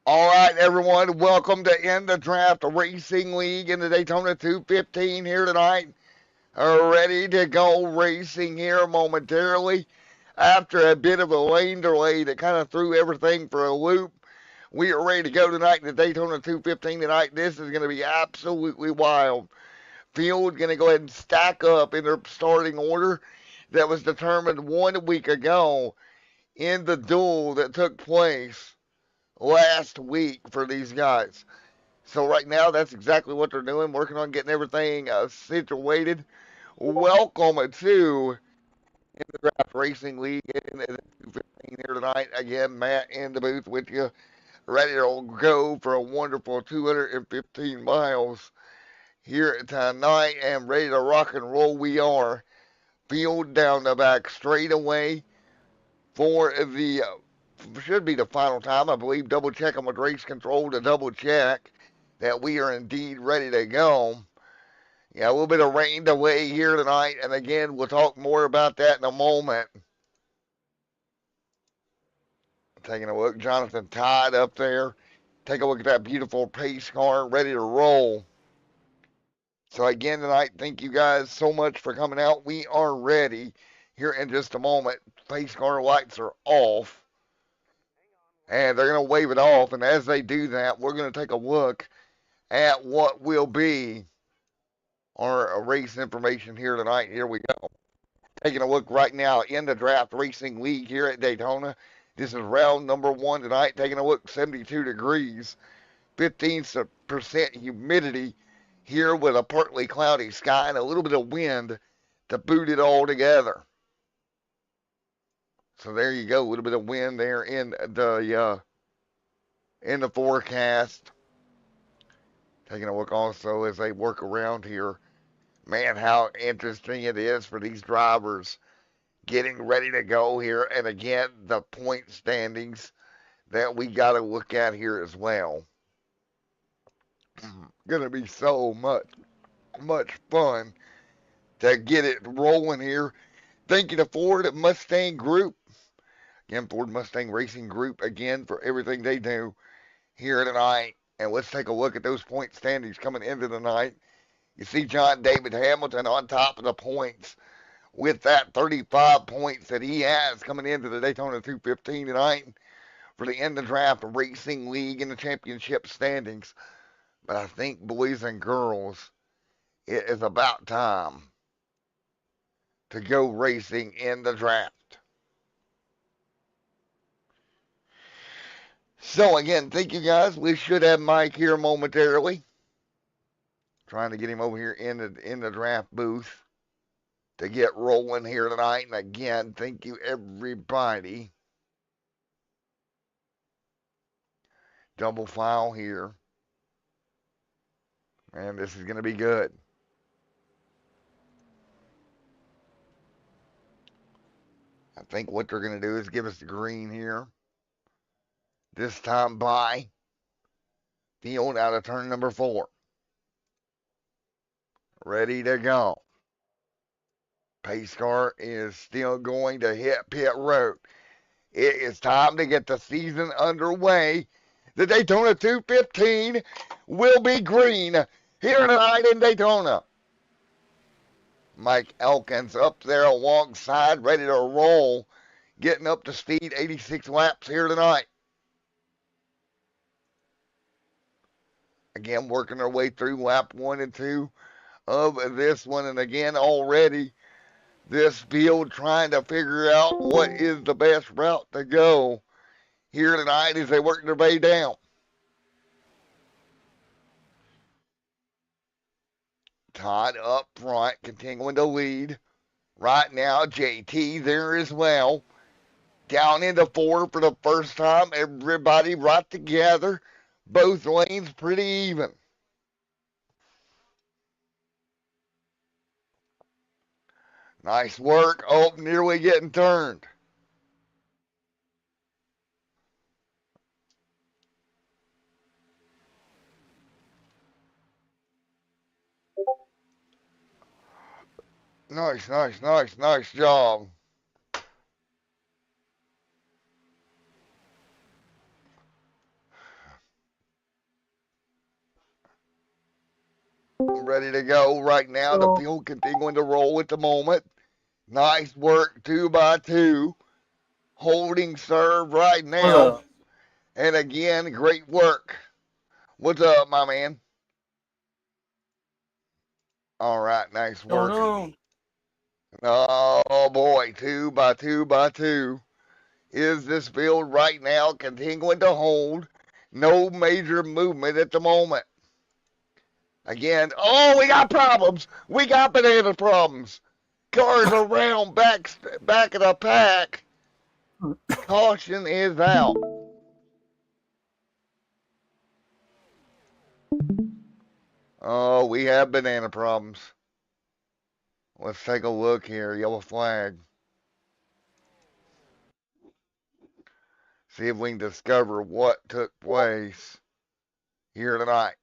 All right, everyone, welcome to In the Draft Racing League in the Daytona 215 here tonight. Ready to go racing here momentarily. After a bit of a lane delay that kind of threw everything for a loop, we are ready to go tonight in the Daytona 215 tonight. This is going to be absolutely wild. Field going to go ahead and stack up in their starting order that was determined 1 week ago in the duel that took place last week for these guys. So right now, that's exactly what they're doing, working on getting everything situated. Welcome to in the Draft Racing League in the 215 here tonight. Again, Matt in the booth with you, ready to go for a wonderful 215 miles here tonight, and ready to rock and roll. We are field down the back straightaway for the should be the final time, I believe. Double check on with race control to double check that we are indeed ready to go. Yeah, a little bit of rain delay here tonight, and again, we'll talk more about that in a moment. Taking a look, Jonathan Todd up there. Take a look at that beautiful pace car, ready to roll. So again tonight, thank you guys so much for coming out. We are ready here in just a moment. Pace car lights are off, and they're going to wave it off. And as they do that, we're going to take a look at what will be our race information here tonight. Here we go. Taking a look right now in the Draft Racing League here at Daytona. This is round number one tonight. Taking a look, 72 degrees, 15% humidity here with a partly cloudy sky and a little bit of wind to boot it all together. So there you go, a little bit of wind there in the forecast. Taking a look also as they work around here. Man, how interesting it is for these drivers getting ready to go here. And again, the point standings that we got to look at here as well. Gonna be so much fun to get it rolling here. Thank you to Ford Mustang Group. Again, Ford Mustang Racing Group again for everything they do here tonight. And let's take a look at those point standings coming into the night. You see John David Hamilton on top of the points with that 35 points that he has coming into the Daytona 215 tonight for the end of draft racing league in the championship standings. But I think, boys and girls, it is about time to go racing in the draft. So again, thank you guys. We should have Mike here momentarily. Trying to get him over here in the draft booth to get rolling here tonight. And again, thank you everybody. Double file here. And this is going to be good. I think what they're going to do is give us the green here. This time by field out of turn number 4. Ready to go. Pace car is still going to hit pit road. It is time to get the season underway. The Daytona 215 will be green here tonight in Daytona. Mike Elkins up there alongside, ready to roll, getting up to speed, 86 laps here tonight. Again, working their way through lap 1 and 2 of this one. And again, already this field trying to figure out what is the best route to go here tonight as they work their way down. Todd up front, continuing to lead. Right now, JT there as well. Down into 4 for the first time. Everybody right together. Both lanes pretty even. Nice work. Oh, nearly getting turned. Nice job. ready to go right now. The field continuing to roll at the moment. Nice work, 2x2. Holding serve right now. And again, great work. What's up, my man? All right, nice work. Oh boy, 2x2x2. Is this field right now continuing to hold? No major movement at the moment. Again, oh, we got problems. We got banana problems. Cars around back of the pack. Caution is out. Oh, we have banana problems. Let's take a look here. Yellow flag. See if we can discover what took place here tonight.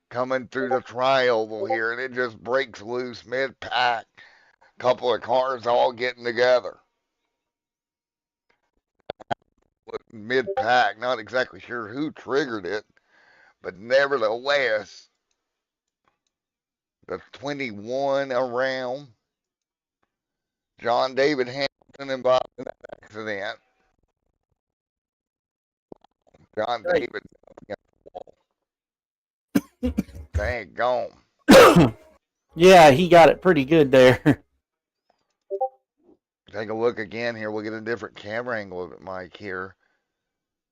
Coming through the tri-oval here, and it just breaks loose mid-pack. Couple of cars all getting together. Mid-pack, not exactly sure who triggered it, but nevertheless, the 21 around. John David Hamilton involved in that accident. John David against the wall. Dang, gone. Yeah, he got it pretty good there. Take a look again here. We'll get a different camera angle of it, Mike, here.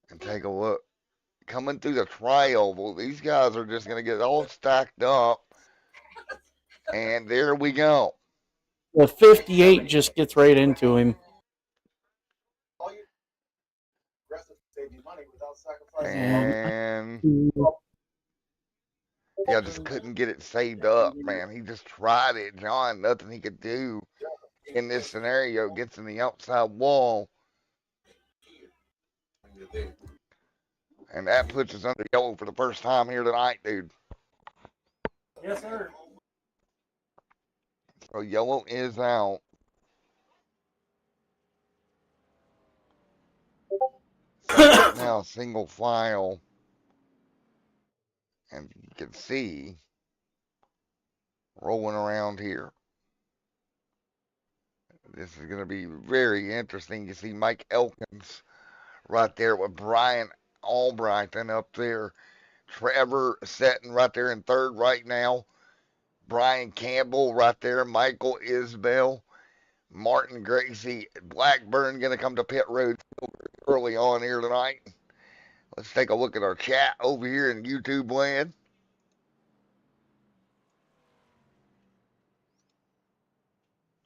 And take a look. Coming through the tri-oval, these guys are just going to get all stacked up. And there we go. The 58 just gets right into him. And yeah, just couldn't get it saved up, man. He just tried it, John. Nothing he could do in this scenario. Gets in the outside wall. And that puts us under yellow for the first time here tonight, dude. Yes, sir. So yellow is out. So now single file. And you can see rolling around here. This is going to be very interesting. You see Mike Elkins right there with Brian Albrighton up there. Trevor sitting right there in third right now. Brian Campbell right there. Michael Isbell. Martin Gracie. Blackburn going to come to pit road early on here tonight. Let's take a look at our chat over here in YouTube land.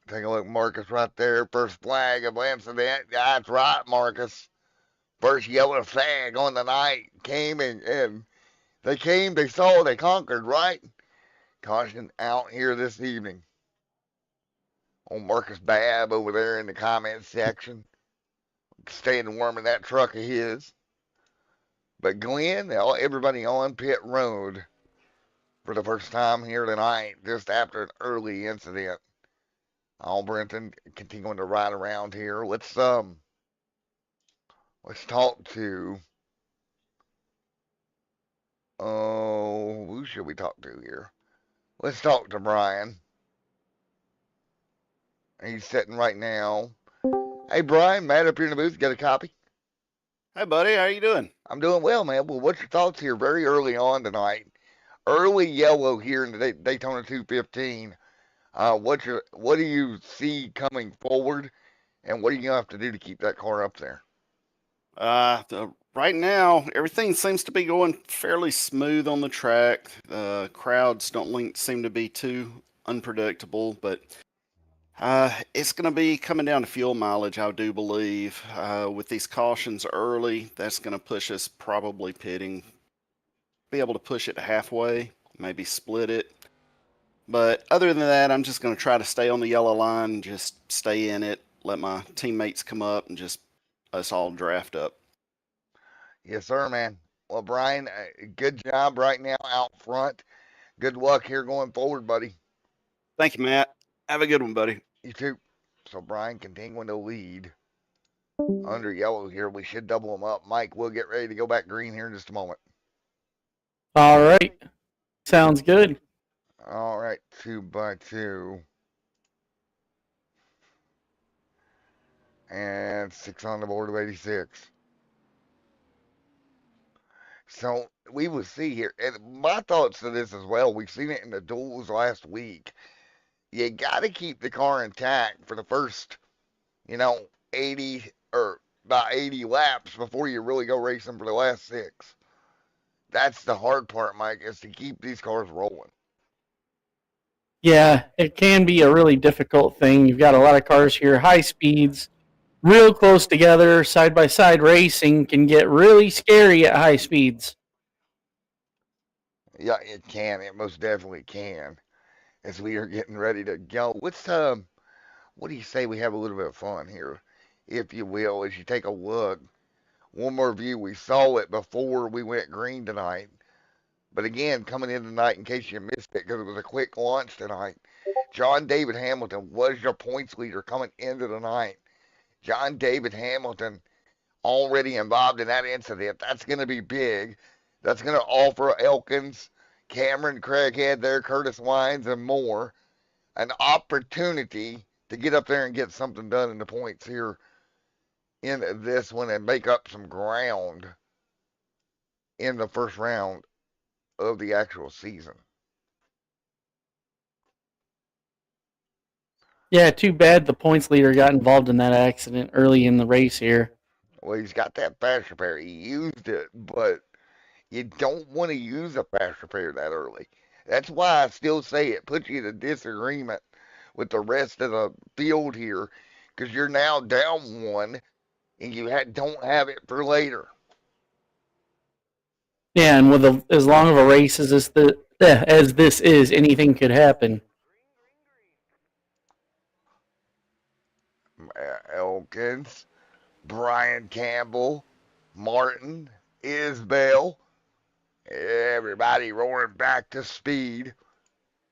Take a look, Marcus right there. First flag of incident. That's right, Marcus. First yellow flag on the night. Came and they came, they saw, they conquered, right? Caution out here this evening. Old Marcus Babb over there in the comment section. Staying warm in that truck of his. But Glenn, everybody on pit road for the first time here tonight, just after an early incident. Albritton continuing to ride around here. Let's talk to who should we talk to here? Let's talk to Brian. He's sitting right now. Hey Brian, Matt up here in the booth, got a copy? Hi buddy, how you doing? I'm doing well, man. Well, what's your thoughts here very early on tonight? Early yellow here in the Daytona 215. What do you see coming forward, and what are you gonna have to do to keep that car up there? Right now, everything seems to be going fairly smooth on the track. Crowds don't seem to be too unpredictable, but it's going to be coming down to fuel mileage, I do believe. With these cautions early, that's going to push us probably pitting. Be able to push it halfway, maybe split it. But other than that, I'm just going to try to stay on the yellow line, just stay in it, let my teammates come up, and just us all draft up. Yes, sir, man. Well, Brian, good job right now out front. Good luck here going forward, buddy. Thank you, Matt. Have a good one, buddy. You too. So Brian continuing to lead under yellow here. We should double him up. Mike, we'll get ready to go back green here in just a moment. All right. Sounds good. All right, 2x2. And 6 on the board of 86. So we will see here. And my thoughts to this as well. We've seen it in the duels last week. You got to keep the car intact for the first, 80 or about 80 laps before you really go racing for the last 6. That's the hard part, Mike, is to keep these cars rolling. Yeah, it can be a really difficult thing. You've got a lot of cars here, high speeds, real close together, side by side racing can get really scary at high speeds. Yeah, it can. It most definitely can. As we are getting ready to go, what do you say we have a little bit of fun here, if you will, as you take a look. One more view. We saw it before we went green tonight. But again, coming in tonight, in case you missed it, because it was a quick launch tonight, John David Hamilton was your points leader coming into the night. John David Hamilton already involved in that incident. That's going to be big. That's going to offer Elkins, Cameron Craighead there, Curtis Wines, and more an opportunity to get up there and get something done in the points here in this one and make up some ground in the first round of the actual season. Yeah, too bad the points leader got involved in that accident early in the race here. Well, he's got that fast repair. He used it, but you don't want to use a fast repair that early. That's why I still say it puts you in a disagreement with the rest of the field here because you're now down one and don't have it for later. Yeah, and with as long of a race as this is, anything could happen. Elkins, Brian Campbell, Martin, Isbell, everybody roaring back to speed.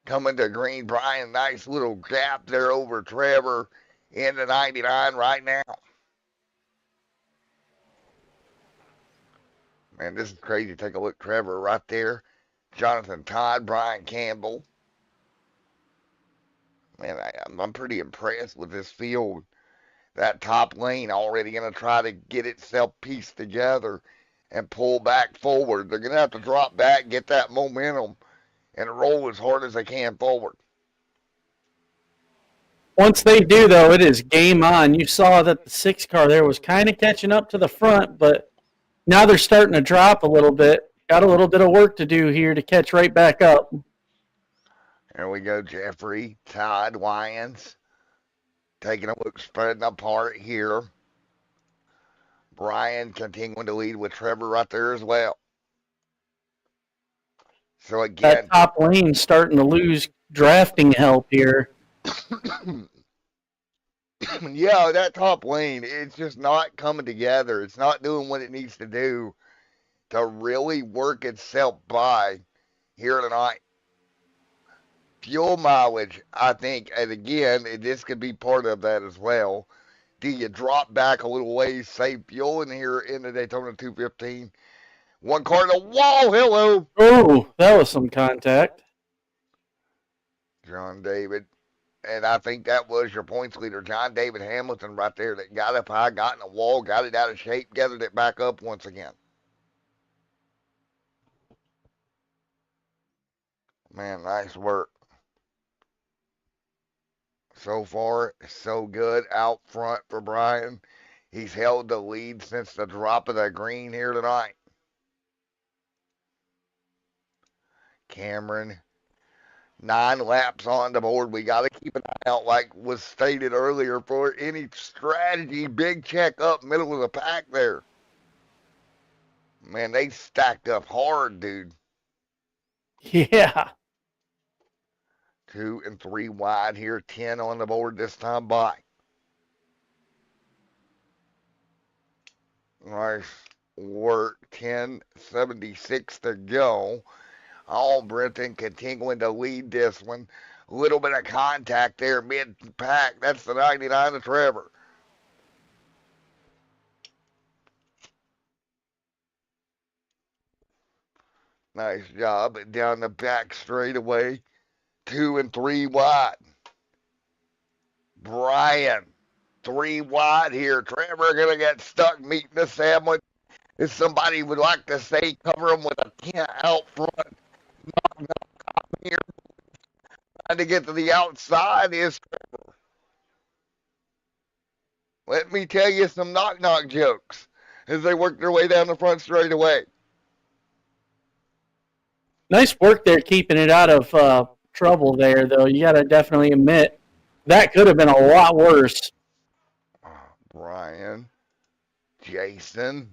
Coming to green, Brian, nice little gap there over Trevor into 99 right now. Man, this is crazy. Take a look, Trevor right there. Jonathan Todd, Brian Campbell. Man, I'm pretty impressed with this field. That top lane already going to try to get itself pieced together and pull back forward. They're going to have to drop back, get that momentum, and roll as hard as they can forward. Once they do, though, it is game on. You saw that the 6 car there was kind of catching up to the front, but now they're starting to drop a little bit. Got a little bit of work to do here to catch right back up. There we go, Jeffrey, Todd, Lyons. Taking a look, spreading apart here. Brian continuing to lead with Trevor right there as well. So That again, top lane starting to lose drafting help here. yeah, that top lane, it's just not coming together. It's not doing what it needs to do to really work itself by here tonight. Fuel mileage, I think, and again, this could be part of that as well. Do you drop back a little ways, save fuel in here in the Daytona 215? One car to the wall, hello. Oh, that was some contact. John David. And I think that was your points leader, John David Hamilton, right there, that got up high, got in the wall, got it out of shape, gathered it back up once again. Man, nice work. So far, so good out front for Brian. He's held the lead since the drop of the green here tonight. Cameron, 9 laps on the board. We got to keep an eye out, like was stated earlier, for any strategy. Big check up middle of the pack there. Man, they stacked up hard, dude. Yeah. 2 and 3 wide here, 10 on the board this time by. Nice work, 10:76 to go. Brenton continuing to lead this one. A little bit of contact there mid-pack. That's the 99 of Trevor. Nice job. Down the back straightaway. 2 and 3 wide. Brian. 3 wide here. Trevor going to get stuck meeting the sandwich. If somebody would like to say, cover him with a 10 out front. Here. Trying to get to the outside is Trevor. Let me tell you some knock-knock jokes as they work their way down the front straightaway. Nice work there keeping it out of trouble there, though. You got to definitely admit that could have been a lot worse. Brian, Jason,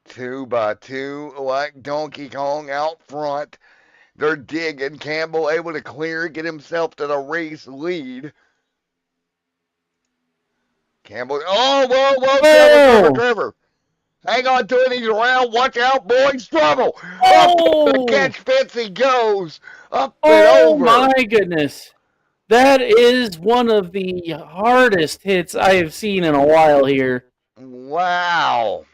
2 by 2 like Donkey Kong out front. They're digging. Campbell able to clear, get himself to the race lead. Campbell, oh, whoa, Trevor. Hang on to it, he's around. Watch out, boys, trouble. Oh! Up the catch fence he goes. Up and over. Oh, my goodness. That is one of the hardest hits I have seen in a while here. Wow.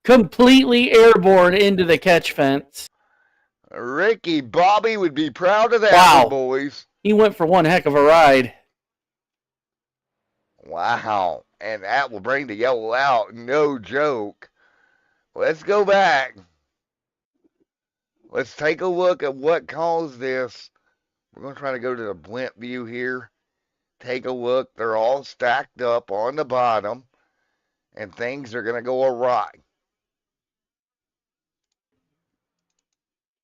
Completely airborne into the catch fence. Ricky Bobby would be proud of that, Wow. boys. He went for one heck of a ride. Wow. And that will bring the yellow out. No joke. Let's go back. Let's take a look at what caused this. We're going to try to go to the blimp view here. Take a look. They're all stacked up on the bottom. And things are going to go awry.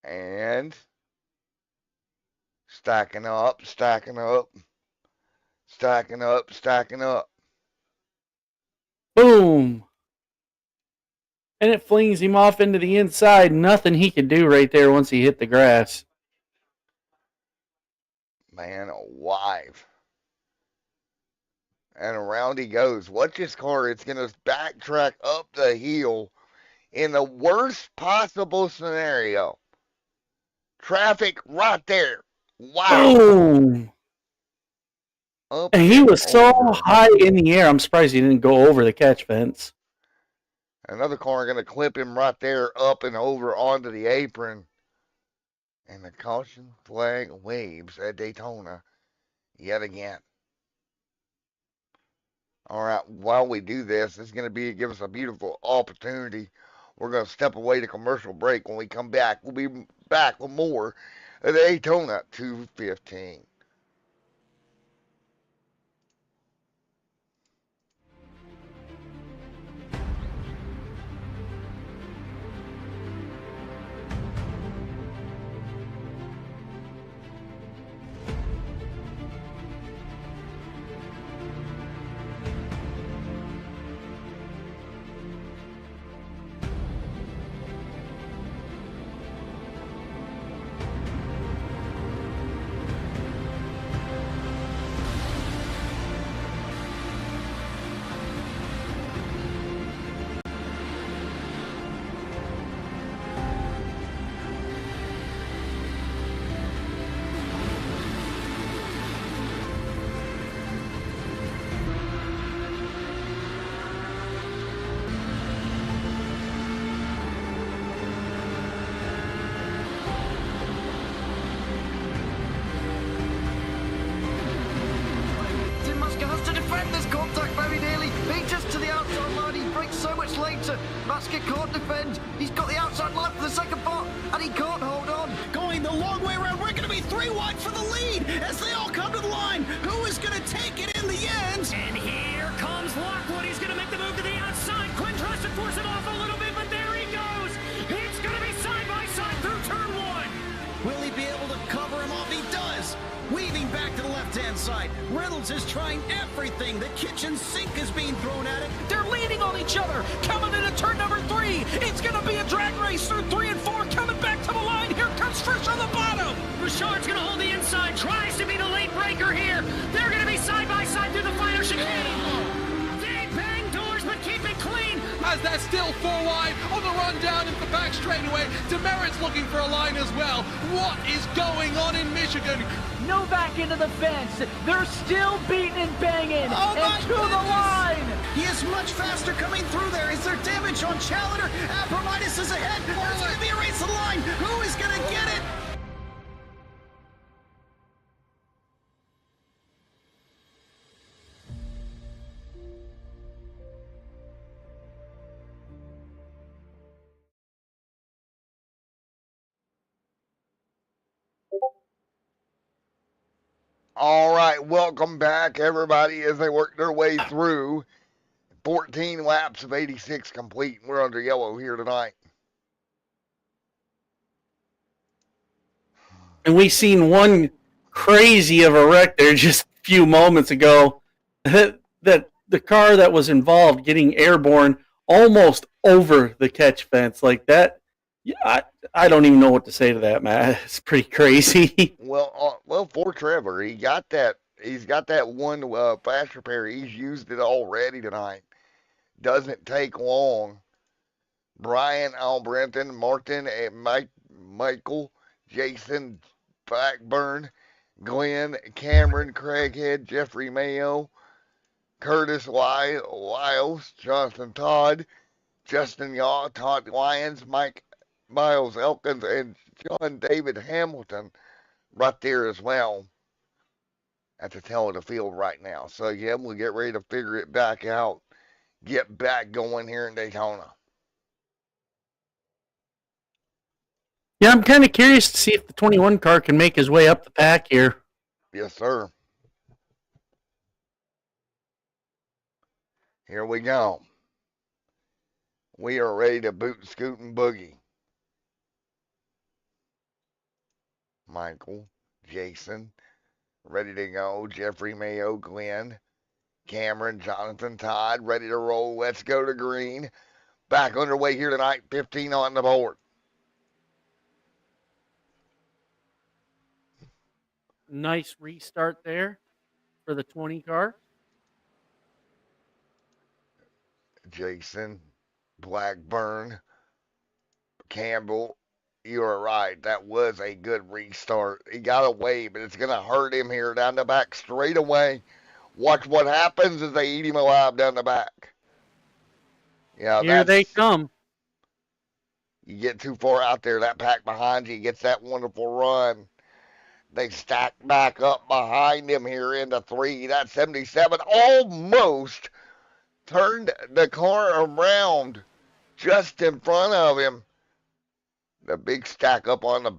And stacking up, stacking up, stacking up, stacking up. Boom. And it flings him off into the inside. Nothing he could do right there once he hit the grass. Man alive. And around he goes. Watch this car. It's going to backtrack up the hill in the worst possible scenario. Traffic right there. Wow. Boom. Up And he was so over. high in the air, I'm surprised he didn't go over the catch fence. Another car going to clip him right there up and over onto the apron. And the caution flag waves at Daytona yet again. All right, while we do this, it's going to give us a beautiful opportunity. We're going to step away to commercial break. When we come back, we'll be back with more of the Daytona 215. Basket can't defend. He's got the outside line for the second part, and he can't hold on. Going the long way around. We're going to be 3 wide for the lead as they all come to the line. Who is going to take it in the end? And here comes Lockwood. He's going to make the move to the outside. Quinn tries to force it off a little bit, but there he goes. It's going to be side by side through turn 1. Will he be able to cover him off? He does. Weaving back to the left-hand side. Reynolds is trying everything. The kitchen sink is being thrown at it. They're leaning on each other. Coming into turn number 3. It's going to be a drag race through 3 and 4. Coming back to the line. Here comes Frisch on the bottom. Richard's going to hold the inside. Tries to be the late breaker here. They're going to be side by side through the final chicane. They bang doors, but keep it clean. A has that still 4 wide on the run down into the back straightaway. Demerit's looking for a line as well. What is going on in Michigan? No back into the fence. They're still beating and banging. And to the line. He is much faster coming through there. Is there damage on Challenger? Abramitis is ahead. It's going to be a race to the line. Who is going to get it? All right, welcome back, everybody, as they work their way through 14 laps of 86 complete. We're under yellow here tonight. And we seen one crazy of a wreck there just a few moments ago. That the car that was involved getting airborne almost over the catch fence like that. Yeah, I don't even know what to say to that, Matt. It's pretty crazy. Well, for Trevor, he got that. He's got that one fast repair. He's used it already tonight. Doesn't take long. Brian, Albrenton, Martin, and Michael, Jason, Blackburn, Glenn, Cameron, Craighead, Jeffrey Mayo, Curtis Wiles, Jonathan Todd, Justin Yaw, Todd Lyons, Mike Miles Elkins, and John David Hamilton right there as well at the tail of the field right now. So, yeah, we'll get ready to figure it back out, get back going here in Daytona. Yeah, I'm kind of curious to see if the 21 car can make his way up the pack here. Yes, sir. Here we go. We are ready to boot, scoot, and boogie. Michael, Jason, ready to go. Jeffrey Mayo, Glenn, Cameron, Jonathan, Todd, ready to roll. Let's go to green. Back underway here tonight. 15 on the board. Nice restart there for the 20 car. Jason, Blackburn, Campbell, you are right. That was a good restart. He got away, but it's going to hurt him here down the back straight away. Watch what happens as they eat him alive down the back. Yeah, here they come. You get too far out there, that pack behind you gets that wonderful run. They stack back up behind him here into 3. That 77 almost turned the car around just in front of him. The big stack up on the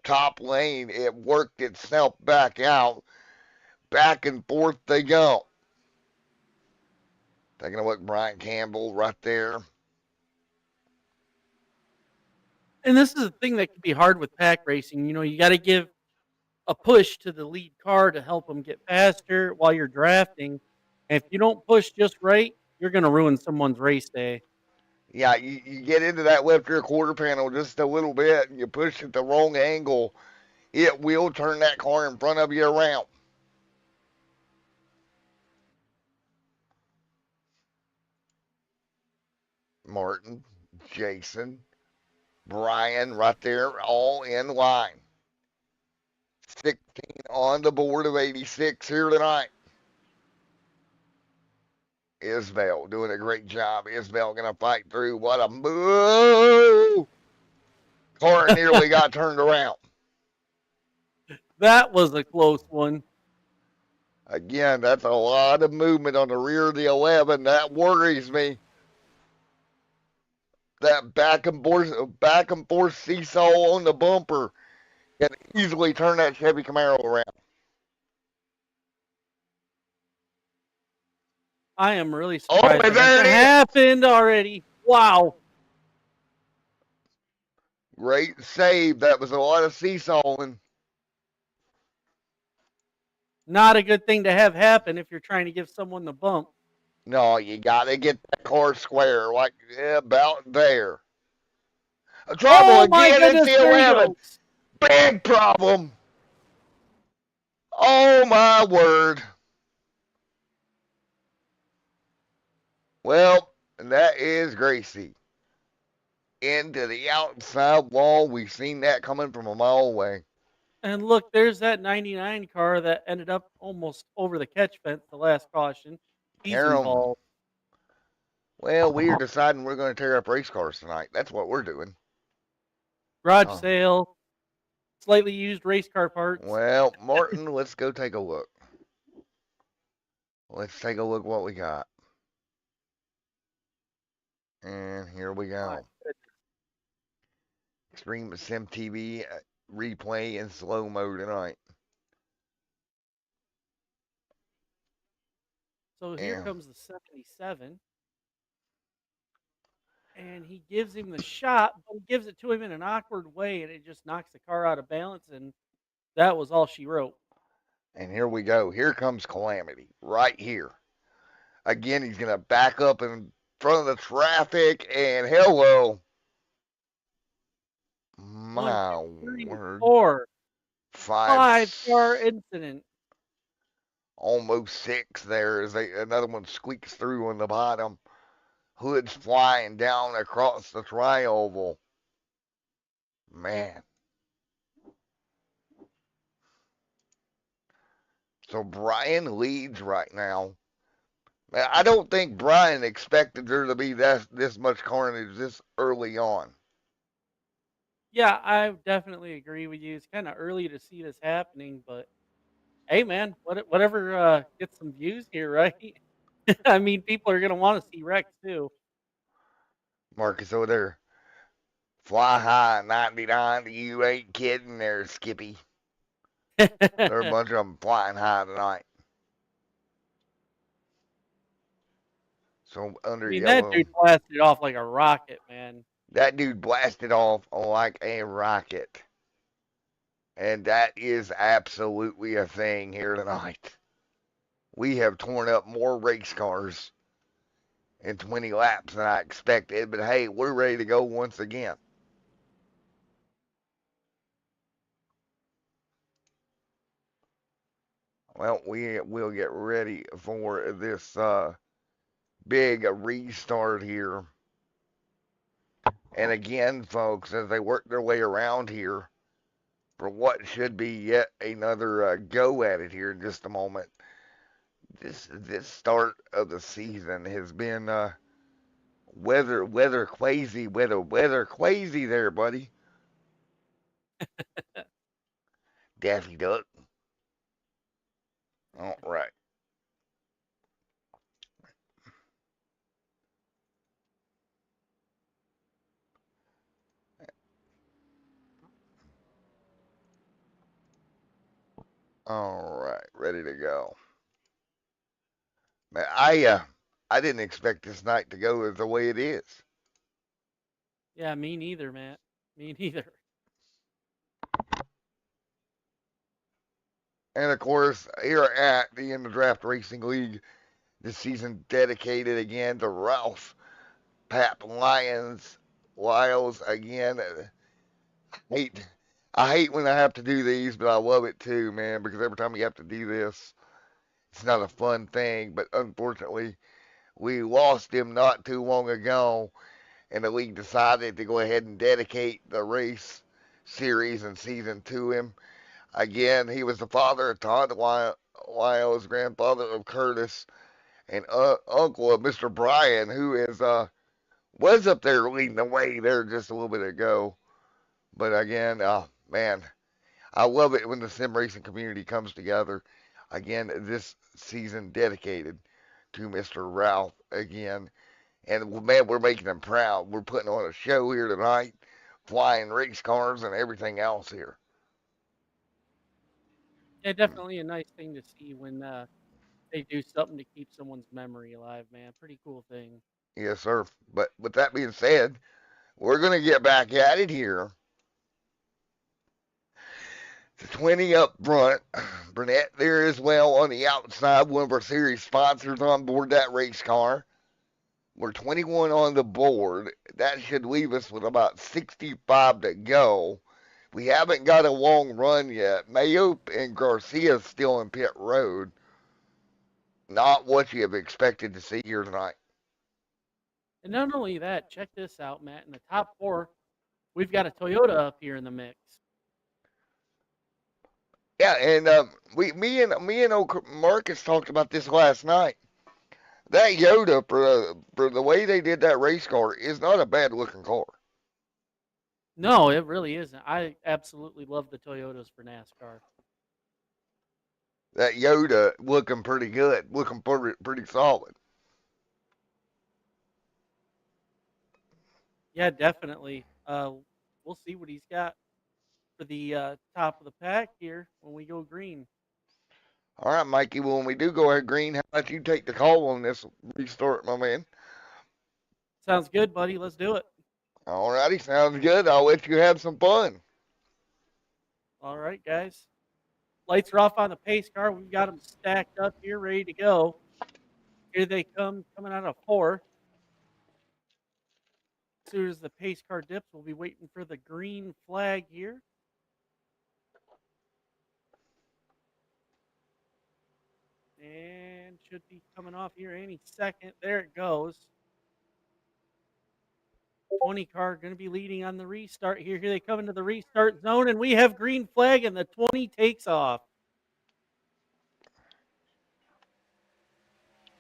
top lane, it worked itself back out. Back and forth they go. Taking a look at Brian Campbell right there. And this is the thing that can be hard with pack racing. You know, you got to give a push to the lead car to help them get faster while you're drafting. And if you don't push just right, you're going to ruin someone's race day. Yeah, you get into that left rear quarter panel just a little bit, and you push at the wrong angle, it will turn that car in front of you around. Martin, Jason, Brian right there, all in line. 16 on the board of 86 here tonight. Isbell doing a great job. Isbell going to fight through. What a move! Car nearly got turned around. That was a close one. Again, that's a lot of movement on the rear of the 11. That worries me. That back and forth seesaw on the bumper can easily turn that Chevy Camaro around. I am really surprised there that it is. happened already. Wow. Great save. That was a lot of seesawing. Not a good thing to have happen if you're trying to give someone the bump. No, you got to get that car square, like about there. Trouble again at the 11. Big problem. Oh, my word. Well, And that is Gracie. Into the outside wall. We've seen that coming from a mile away. And look, there's that 99 car that ended up almost over the catch fence the last caution. He's Harem. involved. Well, we are deciding we're going to tear up race cars tonight. That's what we're doing. Garage Oh. sale, slightly used race car parts. Well, Martin, let's go take a look. Let's take a look what we got. And here we go. Extreme Sim TV replay in slow mo tonight. So here comes the 77. And he gives him the shot, but he gives it to him in an awkward way, and it just knocks the car out of balance, and that was all she wrote. And here we go. Here comes Calamity right here. Again, he's going to back up in front of the traffic, and hello. My 1, 2, 3, word. 4. Five Car incident. Almost 6 there as another one squeaks through on the bottom. Hood's flying down across the tri-oval. Man. So Brian leads right now. I don't think Brian expected there to be this much carnage this early on. Yeah, I definitely agree with you. It's kind of early to see this happening, but hey, man, whatever gets some views here, right? I mean, people are going to want to see Rex, too. Marcus over there. Fly high 99. You ain't kidding there, Skippy. There are a bunch of them flying high tonight. So under yellow. That dude blasted off like a rocket, man. That dude blasted off like a rocket. And that is absolutely a thing here tonight. We have torn up more race cars in 20 laps than I expected, but hey, we're ready to go once again. Well, we'll get ready for this big restart here. And again, folks, as they work their way around here for what should be yet another go at it here in just a moment. This start of the season has been weather crazy there, buddy. Daffy Duck. All right. All right, ready to go. Man, I didn't expect this night to go the way it is. Yeah, me neither, Matt. Me neither. And of course, here at the In the Draft Racing League, this season dedicated again to Ralph Pap Lyles again. I hate when I have to do these, but I love it too, man, because every time you have to do this, it's not a fun thing. But unfortunately, we lost him not too long ago, and the league decided to go ahead and dedicate the race series and season to him. Again, he was the father of Todd Lyles, grandfather of Curtis, and uncle of Mr. Bryan, who is was up there leading the way there just a little bit ago. But again, man, I love it when the sim racing community comes together. Again, this season dedicated to Mr. Ralph again. And man, we're making him proud. We're putting on a show here tonight, flying race cars and everything else here. Yeah, definitely a nice thing to see when they do something to keep someone's memory alive, man. Pretty cool thing. Yes, sir. But with that being said, we're going to get back at it here. The 20 up front. Burnett there as well on the outside. One of our series sponsors on board that race car. We're 21 on the board. That should leave us with about 65 to go. We haven't got a long run yet. Mayo and Garcia still in pit road. Not what you have expected to see here tonight. And not only that, check this out, Matt. In the top 4, we've got a Toyota up here in the mix. Yeah, and me and Marcus talked about this last night. That Yoda for the way they did that race car is not a bad looking car. No, it really isn't. I absolutely love the Toyotas for NASCAR. That Yoda looking pretty good, looking pretty solid. Yeah, definitely. We'll see what he's got for the top of the pack here when we go green. All right, Mikey. Well, when we do go ahead green, how about you take the call on this restart, my man? Sounds good, buddy. Let's do it. All righty, sounds good. I'll let you have some fun. All right, guys. Lights are off on the pace car. We've got them stacked up here, ready to go. Here they come, coming out of 4. As soon as the pace car dips, we'll be waiting for the green flag here. And should be coming off here any second. There it goes. 20 car going to be leading on the restart here. Here they come into the restart zone, and we have green flag, and the 20 takes off.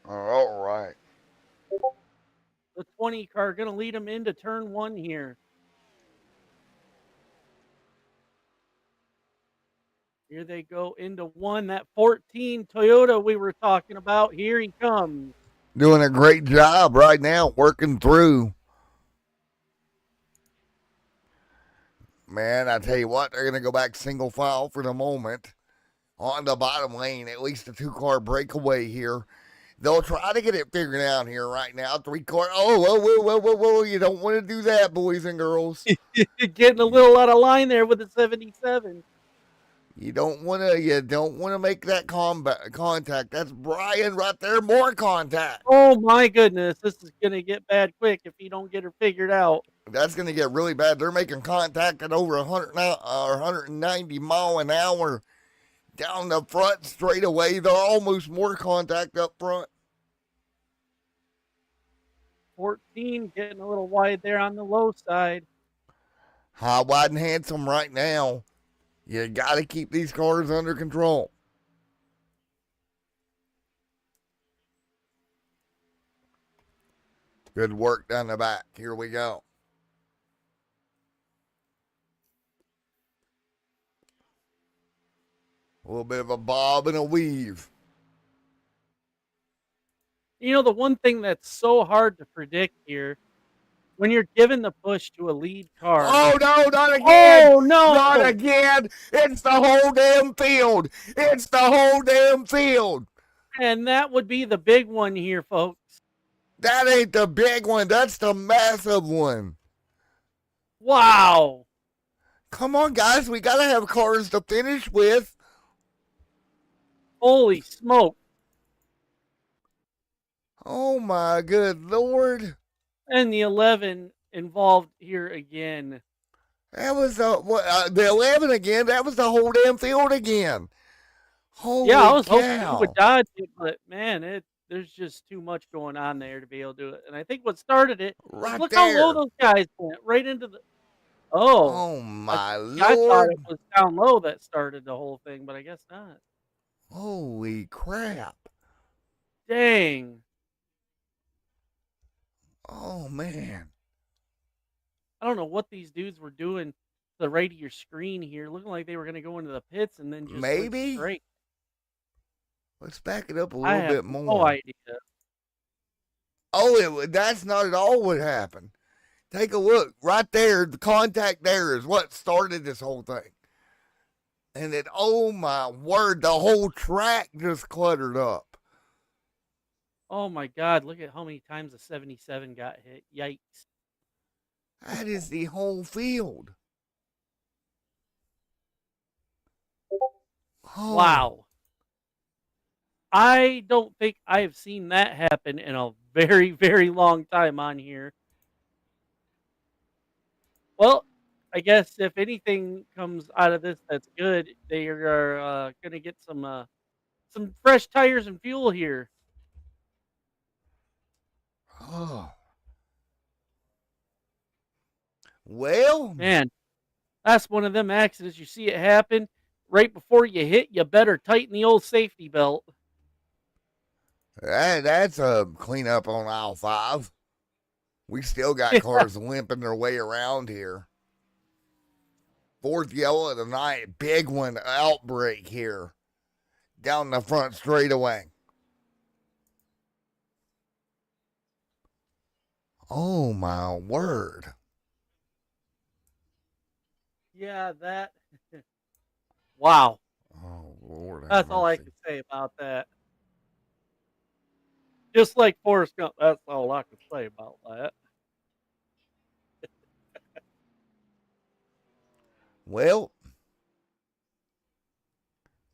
All right. The 20 car going to lead them into turn 1 here. Here they go into 1. That 14 Toyota we were talking about. Here he comes. Doing a great job right now, working through. Man, I tell you what, they're going to go back single file for the moment. On the bottom lane, at least a 2-car breakaway here. They'll try to get it figured out here right now. 3-car. Oh, whoa. You don't want to do that, boys and girls. Getting a little out of line there with the 77. You don't want to make that contact. That's Brian right there. More contact. Oh my goodness, this is gonna get bad quick if you don't get her figured out. That's gonna get really bad. They're making contact at over 100 or 190 mile an hour down the front straightaway. They're almost more contact up front. 14 getting a little wide there on the low side. High, wide, and handsome right now. You got to keep these cars under control. Good work down the back. Here we go. A little bit of a bob and a weave. You know, the one thing that's so hard to predict here, when you're giving the push to a lead car. Oh, no, not again. Oh, no. Not again. It's the whole damn field. It's the whole damn field. And that would be the big one here, folks. That ain't the big one. That's the massive one. Wow. Come on, guys. We got to have cars to finish with. Holy smoke. Oh, my good Lord. And the 11 involved here again. That was the 11 again. That was the whole damn field again. Holy yeah, I was cow. hoping he would dodge it, but man, there's just too much going on there to be able to do it. And I think what started it, right look there. how low those guys went, right into the. Oh my Lord! I thought it was down low that started the whole thing, but I guess not. Holy crap! Dang! Oh man! I don't know what these dudes were doing to the right of your screen here, looking like they were going to go into the pits and then just maybe straight. Let's back it up a little bit more. No idea. Oh, that's not at all what happened. Take a look right there. The contact there is what started this whole thing. And then, oh my word, the whole track just cluttered up. Oh my God, look at how many times the 77 got hit. Yikes. That is the whole field. Oh. Wow. I don't think I have seen that happen in a very, very long time on here. Well, I guess if anything comes out of this that's good, they are going to get some fresh tires and fuel here. Oh. Well, Man, that's one of them accidents. You see it happen right before you hit. You better tighten the old safety belt. that's a cleanup on aisle 5. We still got cars limping their way around here. 4th yellow of the night. Big one, outbreak here. Down the front straightaway. Oh, my word. Yeah, that. Wow. Oh, Lord have That's all I mercy. can say about that. Just like Forrest Gump, that's all I can say about that. Well,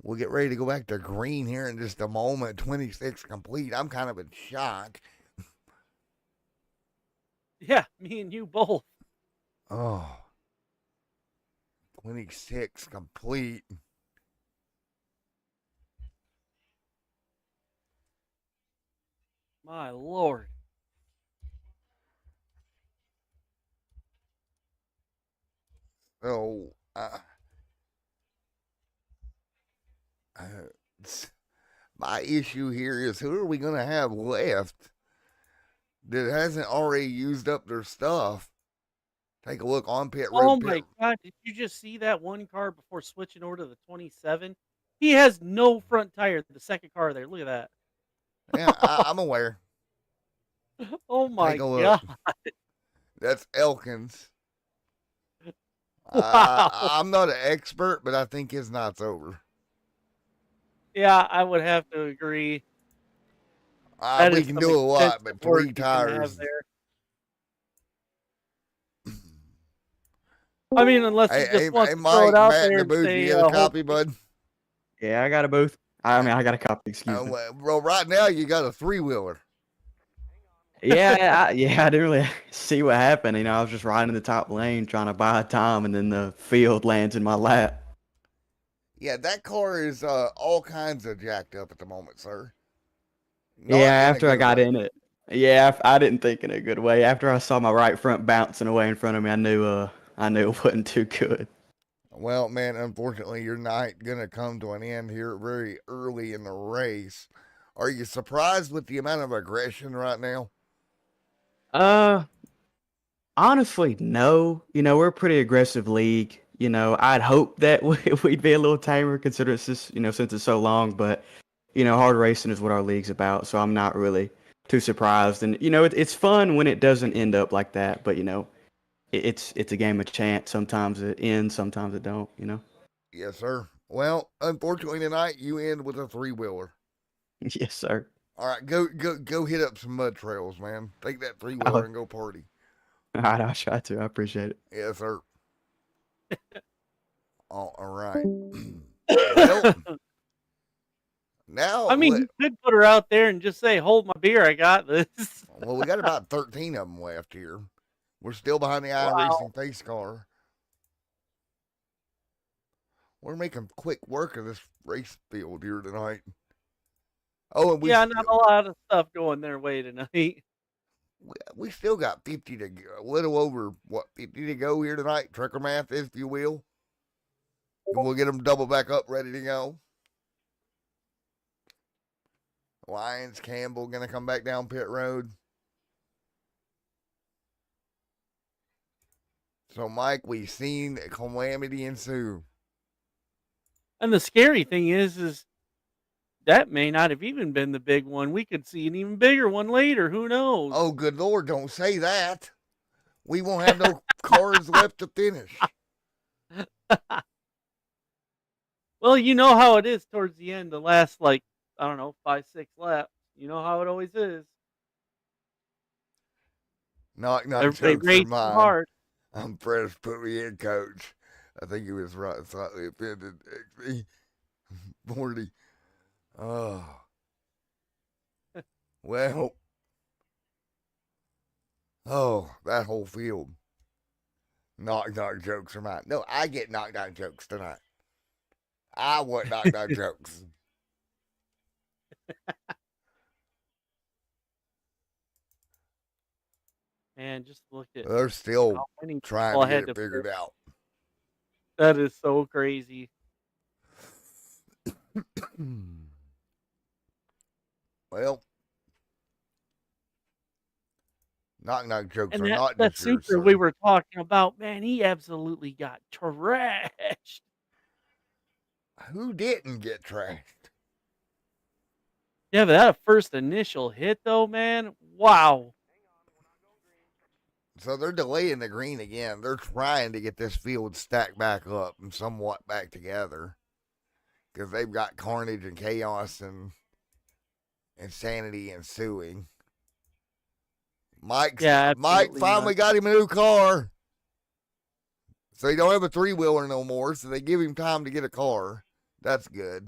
we'll get ready to go back to green here in just a moment. 26 complete. I'm kind of in shock. Yeah, me and you both. Oh, 26 complete. My Lord. So, my issue here is who are we going to have left that hasn't already used up their stuff? Take a look on pit Oh road. my God. Did you just see that one car before switching over to the 27? He has no front tire. The second car there. Look at that. Yeah, I'm aware. Oh Take my a look. God. That's Elkins. Wow. I'm not an expert, but I think his night's over. Yeah, I would have to agree. That We is can some do a lot, expensive but work 3 he's gonna have tires. there. I mean, unless he Hey, just wants to throw it Mike, out Matt in there the and booth, you say, get a hope. copy, bud? Yeah, I got a booth. I mean, I got a copy. Excuse me. Well, right now you got a 3-wheeler. Yeah, I didn't really see what happened. You know, I was just riding in the top lane trying to buy time, and then the field lands in my lap. Yeah, that car is all kinds of jacked up at the moment, sir. Yeah, Not in a after I good got way. in it. Yeah, I didn't think in a good way. After I saw my right front bouncing away in front of me, I knew it wasn't too good. Well, man, unfortunately, your night gonna come to an end here very early in the race. Are you surprised with the amount of aggression right now? Uh, Honestly, no. You know, we're a pretty aggressive league. You know, I'd hope that we'd be a little tamer considering it's just, since it's so long, but hard racing is what our league's about, so I'm not really too surprised. And it's fun when it doesn't end up like that, but it's a game of chance. Sometimes it ends, sometimes it don't. Yes, sir. Well, unfortunately tonight you end with a 3-wheeler. Yes, sir. All right, go hit up some mud trails, man. Take that 3-wheeler Oh, and go party. all right, I'll try to. I appreciate it. Yes, sir. All right. Well, now I mean, you could put her out there and just say, "Hold my beer, I got this." well, we got about 13 of them left here. We're still behind the Wow. iRacing pace car. We're making quick work of this race field here tonight. Oh, and Yeah, not a lot of stuff going their way tonight. we still got 50 to go, a little over, 50 to go here tonight, trucker math, if you will. And we'll get them double back up, ready to go. Lyons, Campbell going to come back down pit road. So, Mike, we've seen calamity ensue. And the scary thing is that may not have even been the big one. We could see an even bigger one later. Who knows? Oh, good Lord, don't say that. We won't have no cars left to finish. Well, you know how it is towards the end, the last, 5, 6 laps. You know how it always is. Not Everybody jokes are racing mine. hard. I'm fresh, put me in, coach. I think he was right, slightly offended. XB 40. Oh. Well. Oh, that whole field. Knock jokes are mine. No, I get knocked out jokes tonight. I want knocked out jokes. Man, just look at They're still how many trying people to I get had it to figured put. out. That is so crazy. Well, knock knock jokes And are that not that just yours, Supra we sir. were talking about, man, he absolutely got trashed. Who didn't get trashed? Yeah, but that first initial hit though, man, wow. So they're delaying the green again. They're trying to get this field stacked back up and somewhat back together because they've got carnage and chaos and insanity ensuing. Yeah, Mike absolutely finally nuts. got him a new car, so he don't have a 3-wheeler no more. So they give him time to get a car. That's good.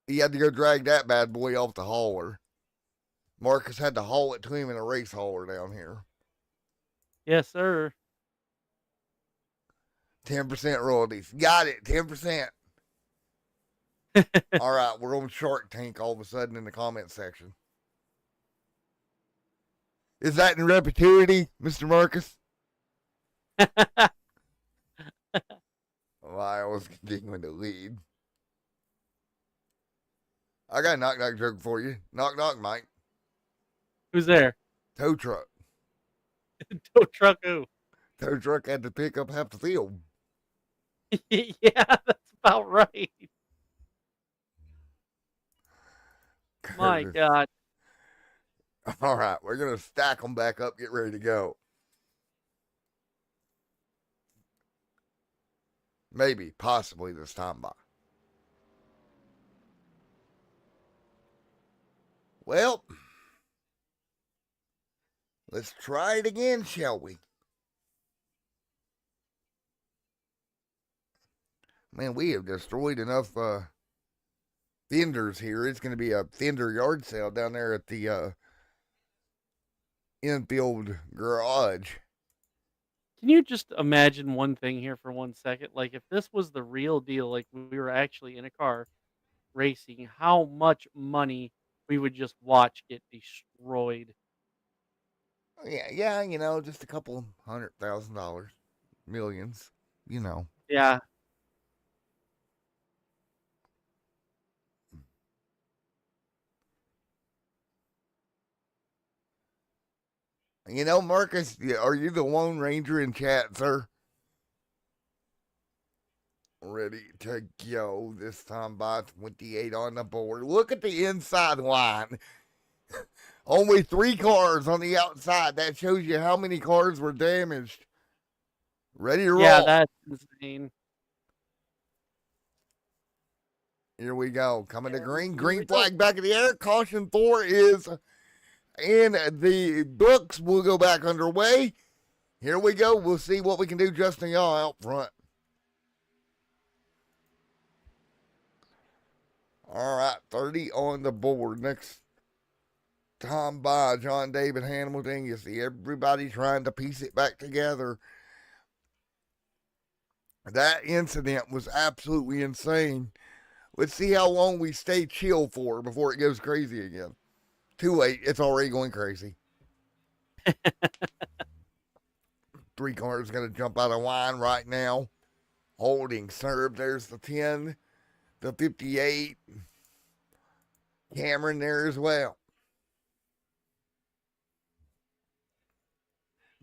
He had to go drag that bad boy off the hauler. Marcus had to haul it to him in a race hauler down here. Yes, sir. 10% royalties. Got it. 10%. All right, we're on Shark Tank all of a sudden in the comment section. Is that in perpetuity, Mr. Marcus? Lyle's continuing to lead. I got a knock knock joke for you. Knock knock, Mike. Who's there? Tow truck. Tow truck who? Tow truck had to pick up half the field. Yeah, that's about right. My God. All right, we're going to stack them back up, get ready to go. Maybe, possibly this time by. Well, let's try it again, shall we? Man, we have destroyed enough fenders here. It's going to be a fender yard sale down there at the infield garage. Can you just imagine one thing here for 1 second? Like, if this was the real deal, like we were actually in a car racing, how much money we would just watch get destroyed. Yeah, you know, just a couple $100,000, millions, you know. Yeah. You know, Marcus, are you the Lone Ranger in chat, sir? Ready to go this time by 28 on the board. Look at the inside line. Only 3 cars on the outside. That shows you how many cars were damaged. Ready to roll. Yeah, that's insane. Here we go. Coming to green. Green flag back in the air. Caution 4 is in the books. We'll go back underway. Here we go. We'll see what we can do. Justin Yaw out front. All right, 30 on the board. Next time by John David Hamilton. You see everybody trying to piece it back together. That incident was absolutely insane. Let's see how long we stay chill for before it goes crazy again. Too late. It's already going crazy. 3 cars going to jump out of line right now. Holding serve. There's the 10, the 58. Cameron there as well.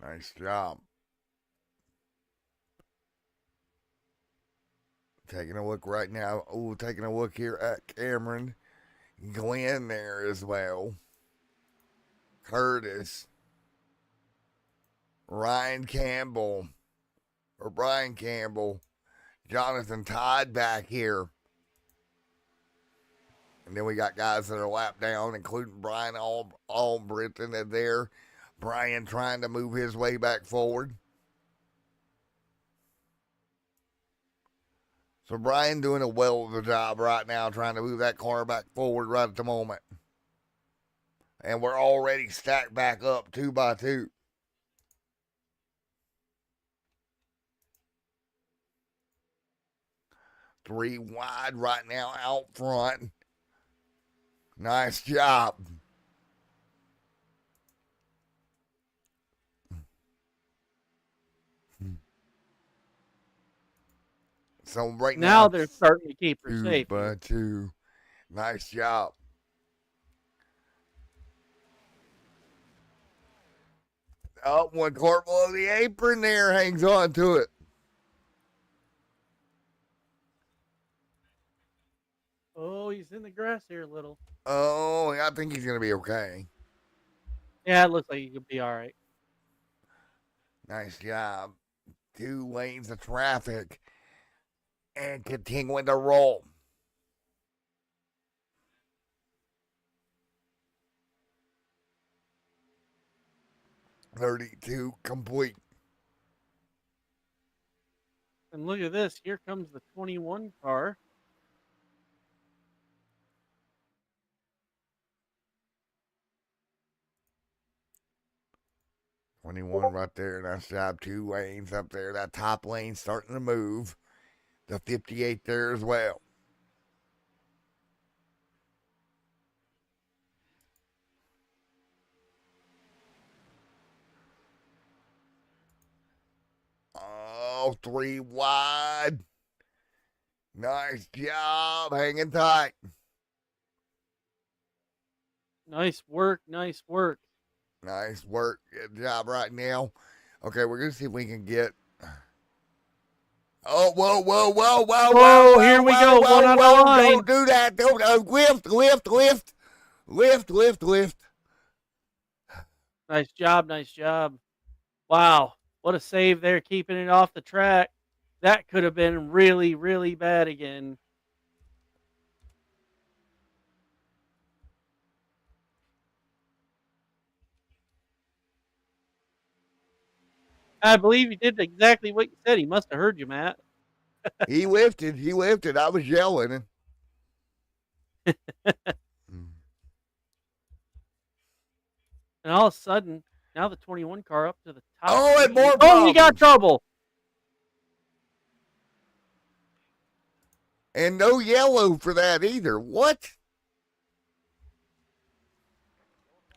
Nice job. Taking a look right now. Oh, taking a look here at Cameron. Glenn there as well. Curtis. Ryan Campbell. Or Brian Campbell. Jonathan Todd back here. And then we got guys that are lapped down, including Brian Albritton there. Brian trying to move his way back forward. So Brian doing a well of a job right now trying to move that car back forward right at the moment. And we're already stacked back up 2 by 2. Three wide right now out front. Nice job. So right Now now, they're starting to keep her 2 safe. by 2. Nice job. Oh, one court below the apron there hangs on to it. Oh, he's in the grass here a little. Oh, I think he's going to be okay. Yeah, it looks like he could be all right. Nice job. 2 lanes of traffic and continuing to roll. .32 complete. And look at this. Here comes the 21 car. .21 right there. Nice job. 2 lanes up there. That top lane starting to move. The 58 there as well. Oh, 3 wide. Nice job. Hanging tight. Nice work. Nice work. Nice work. Good job right now. Okay, we're going to see if we can get. Oh, whoa, whoa, whoa, whoa, Whoa, whoa. here we whoa, go. Whoa, One on the whoa, line. Don't do that. Don't. Lift, lift, lift. Lift, lift, lift. Nice job. Nice job. Wow. What a save there, keeping it off the track. That could have been really, really bad again. I believe he did exactly what you said. He must have heard you, Matt. He lifted. He lifted. I was yelling. And all of a sudden, now the 21 car up to the top. Oh, and more Oh, you got problems. trouble. And no yellow for that either. What?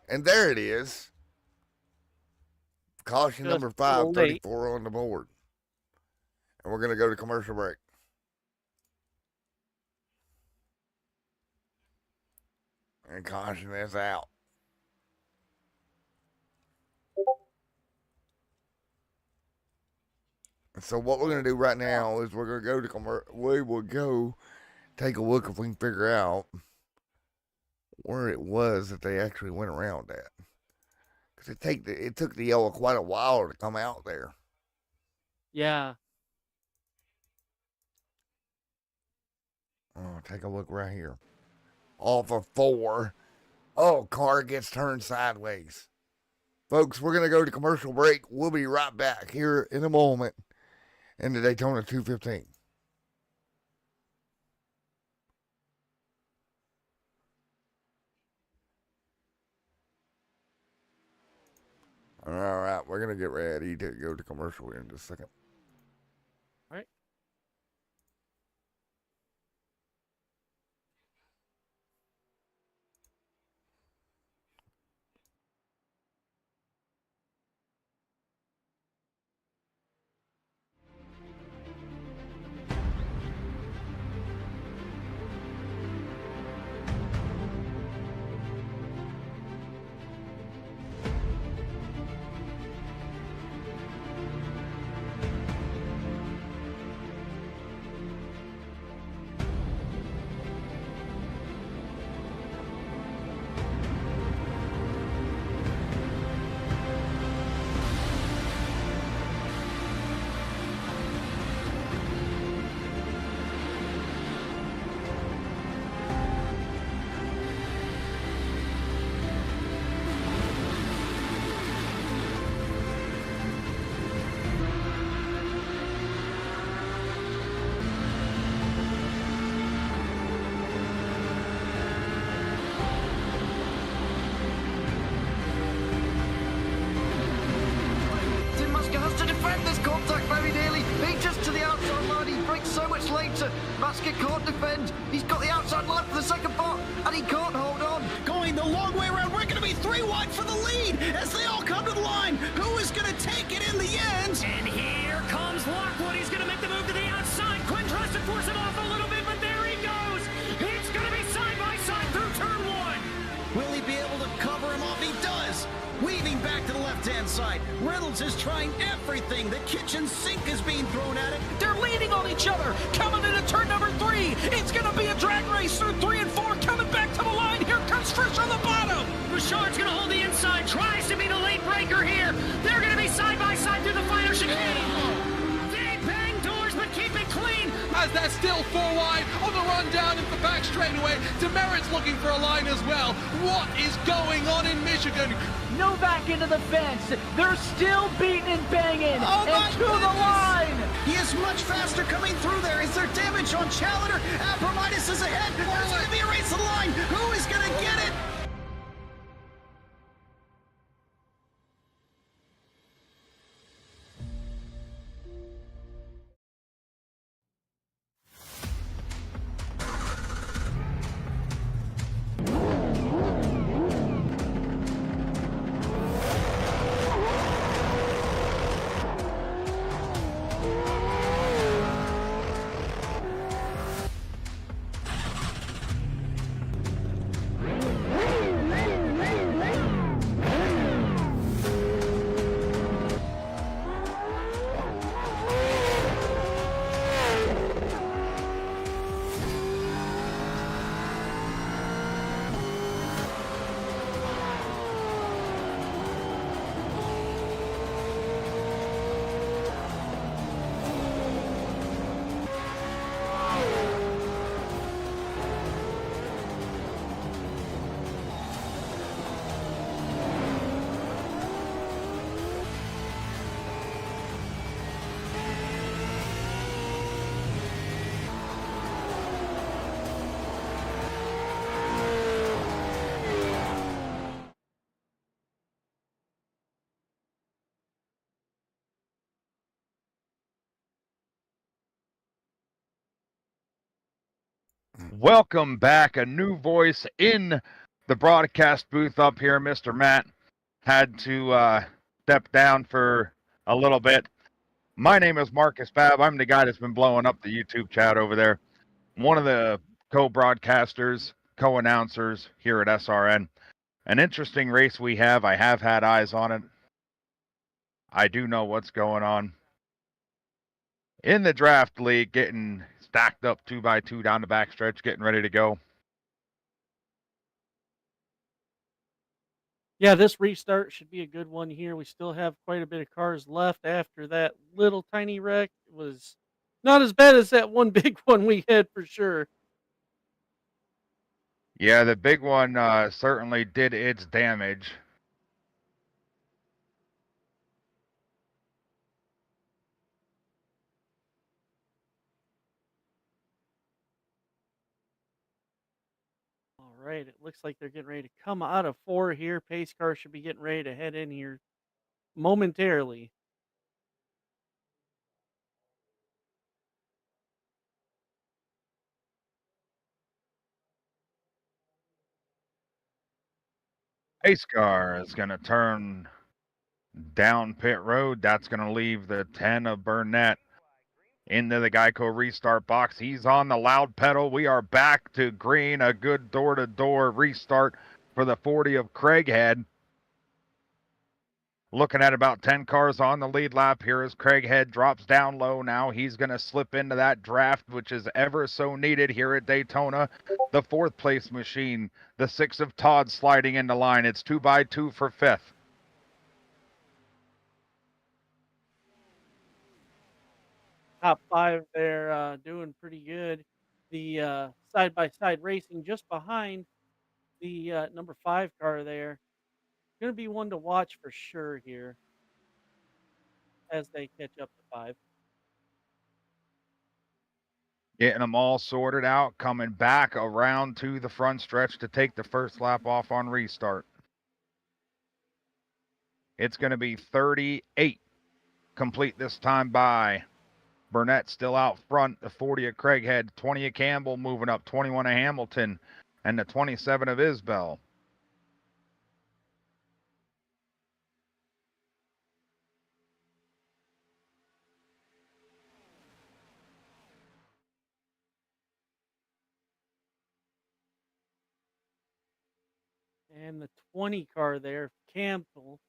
And there it is. Caution Just number a little 5, late. 34 on the board. And we're going to go to commercial break. And caution is out. So what we're going to do right now is we're going to go to we will go take a look if we can figure out where it was that they actually went around at. Because it took the yellow quite a while to come out there. Yeah. Oh, take a look right here. Off of 4. Oh, car gets turned sideways. Folks, we're going to go to commercial break. We'll be right back here in a moment in the Daytona 215. All right, we're going to get ready to go to commercial here in just a second. All right. Tim Musker has to defend this contact very nearly. He just to the outside line. He breaks so much later. Musker can't defend. He's got the outside line for the second spot, and he can't hold on. Going the long way around. We're going to be 3 wide for the lead as they all come to the line. Who is going to take it in the end? And here comes Lockwood. He's going to make the move to the outside. Quinn tries outside. Reynolds is trying everything. The kitchen sink is being thrown at it. They're leaning on each other. Coming into turn number 3. It's going to be a drag race through 3 and 4. Coming back to the line. Here comes Trish on the bottom. Bouchard's going to hold the inside. Tries to be the late breaker here. They're going to be side by side through the final chicane. They bang doors, but keep it clean. As they're still 4 wide on the run down into the back straightaway. Demerit's looking for a line as well. What is going on in Michigan? Novak into the fence. They're still beating and banging. Oh, my and to the goodness. line. He is much faster coming through there. Is there damage on Challenger? Abramitis is ahead. There's going to be a race to the line. Who is going to get it? Welcome back. A new voice in the broadcast booth up here. Mr. Matt had to step down for a little bit. My name is Marcus Fab. I'm the guy that's been blowing up the YouTube chat over there. One of the co-broadcasters, co-announcers here at SRN. An interesting race we have. I have had eyes on it. I do know what's going on. In the draft league, getting stacked up 2x2 down the backstretch, getting ready to go. Yeah, this restart should be a good one here. We still have quite a bit of cars left after that little tiny wreck. It was not as bad as that one big one we had for sure. Yeah, the big one certainly did its damage. All right, it looks like they're getting ready to come out of 4 here. Pace car should be getting ready to head in here momentarily. Pace car is going to turn down pit road. That's going to leave the 10 of Burnett into the Geico restart box. He's on the loud pedal. We are back to green. A good door-to-door restart for the 40 of Craighead. Looking at about 10 cars on the lead lap here as Craighead drops down low now. He's going to slip into that draft, which is ever so needed here at Daytona. The 4th place machine, the 6 of Todd sliding into line. It's 2x2 for 5th. Top 5 there doing pretty good. The side-by-side racing just behind the number 5 car there. Going to be one to watch for sure here as they catch up to 5. Getting them all sorted out, coming back around to the front stretch to take the first lap off on restart. It's going to be 38 complete this time by Burnett, still out front. The 40 of Craighead, 20 of Campbell moving up, 21 of Hamilton, and the 27 of Isbell. And the 20 car there, Campbell,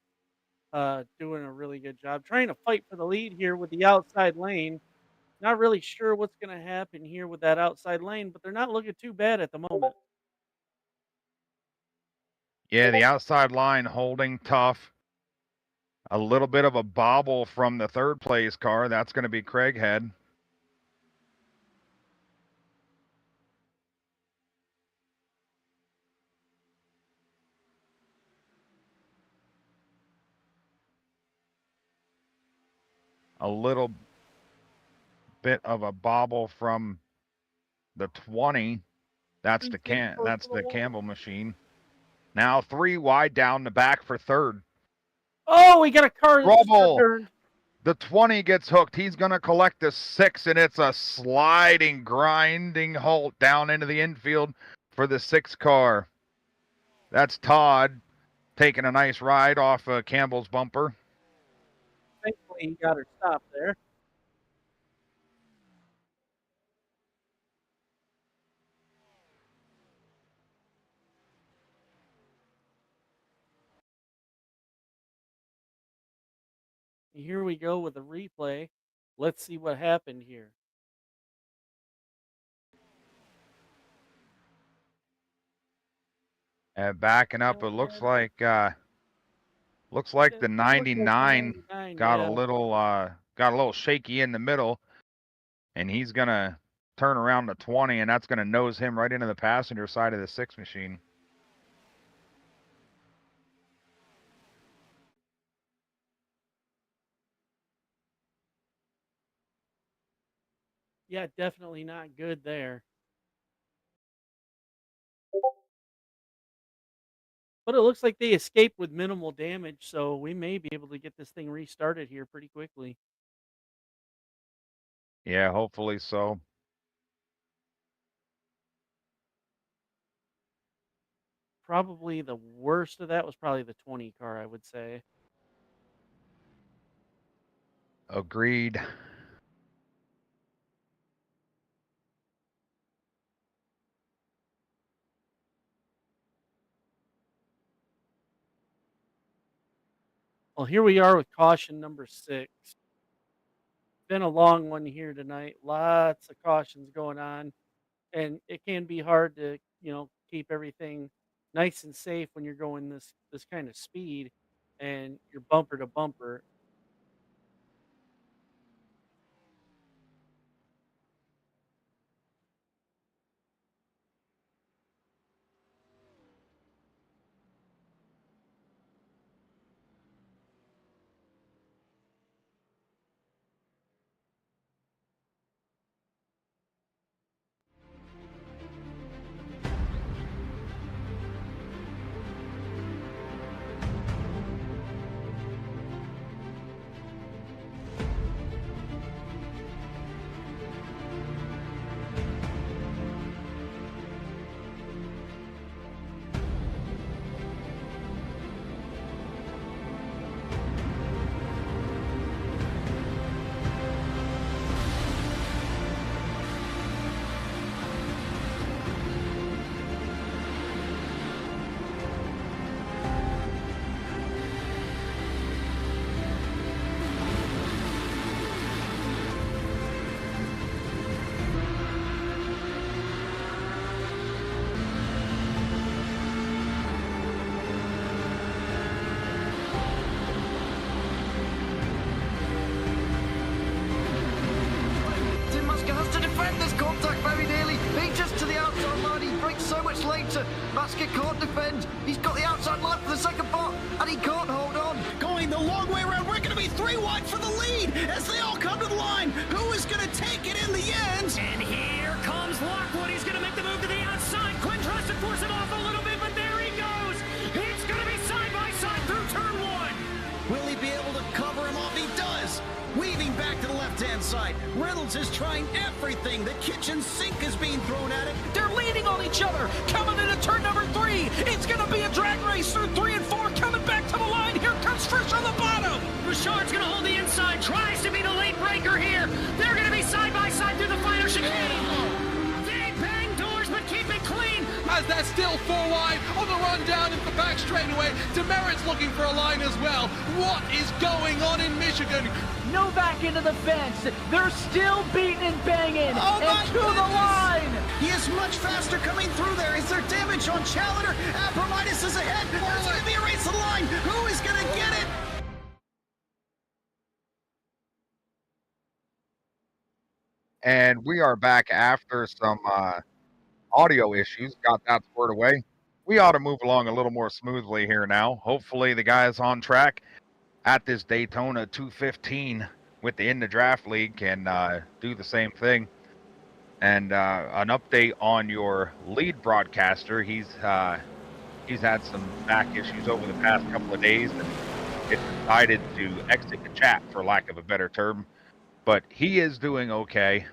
doing a really good job trying to fight for the lead here with the outside lane. Not really sure what's going to happen here with that outside lane, but they're not looking too bad at the moment. Yeah, the outside line holding tough. A little bit of a bobble from the third place car. That's going to be Craighead. A little bit of a bobble from the 20. That's the Campbell machine. Now 3 wide down the back for third. Oh, we got a car that's Trouble. turned. The 20 gets hooked. He's going to collect the 6, and it's a sliding, grinding halt down into the infield for the 6 car. That's Todd taking a nice ride off Campbell's bumper. Thankfully, he got her stopped there. Here we go with a replay. Let's see what happened here. Backing up, it looks like the 99 got a little shaky in the middle, and he's gonna turn around the 20, and that's gonna nose him right into the passenger side of the 6 machine. Yeah, definitely not good there. But it looks like they escaped with minimal damage, so we may be able to get this thing restarted here pretty quickly. Yeah, hopefully so. Probably the worst of that was probably the 20 car, I would say. Agreed. Well, here we are with caution number 6. Been a long one here tonight. Lots of cautions going on, and it can be hard to, keep everything nice and safe when you're going this kind of speed and you're bumper to bumper. Basket can't defend. He's got the outside line for the second spot, and he can't hold on. Going the long way around. We're going to be 3 wide for the lead as they all come to the line. Who is going to take it in the end? And here comes Lockwood. He's going to make the move to the outside. Quinn tries to force him off a little bit, but there he goes. It's going to be side by side through turn 1. Will he be able to cover him off? He does. Weaving back to the left-hand side. Reynolds is trying everything. The kitchen sink is being thrown at it. They're leaning on each other. Coming into turn number 3. It's going to be a drag race through 3 and 4. Coming back to the line. Here comes Frisch on the bottom. Richard's going to hold the inside. Tries to be the late breaker here. They're going to be side by side through the final chicane. They bang doors, but keep it clean. as that's still 4 wide on the run down into the back straightaway. Demerit's looking for a line as well. What is going on in Michigan? No back into the fence. They're still beating and banging. Oh my and to goodness. the line. He is much faster coming through there. Is there damage on Challenger? Abramitis is ahead. There's going to be a race to the line. Who is going to get it? And we are back after some audio issues. Got that squared away. We ought to move along a little more smoothly here now. Hopefully, the guys on track at this Daytona 215 with the In the Draft League can do the same thing. And an update on your lead broadcaster. He's had some back issues over the past couple of days, and it decided to exit the chat, for lack of a better term. But he is doing okay.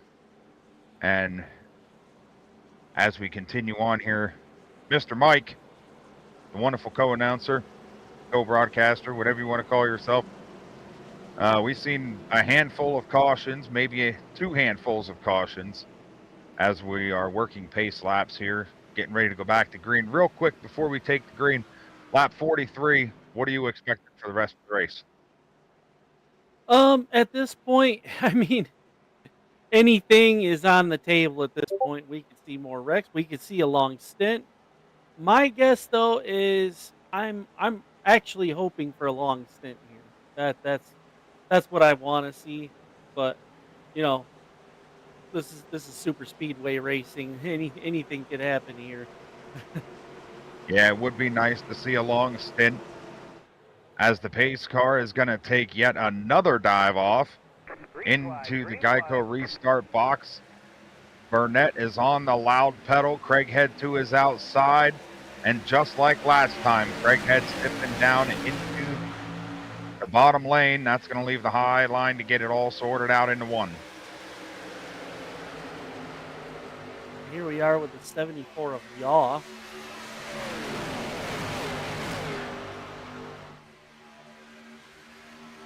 And as we continue on here, Mr. Mike, the wonderful co-announcer, co-broadcaster, whatever you want to call yourself, we've seen a handful of cautions, maybe 2 handfuls of cautions, as we are working pace laps here, getting ready to go back to green. Real quick before we take the green, lap 43, what are you expecting for the rest of the race? At this point, I mean, anything is on the table at this point. We could see more wrecks. We could see a long stint. My guess, though, is I'm actually hoping for a long stint here. That's what I want to see. But you know, this is super speedway racing. Anything could happen here. Yeah, it would be nice to see a long stint, as the pace car is going to take yet another dive off into the Geico restart box. Burnett is on the loud pedal. Craighead to his outside. And just like last time, Craighead stepping down into the bottom lane. That's going to leave the high line to get it all sorted out into one. Here we are with the 74 of Yaw.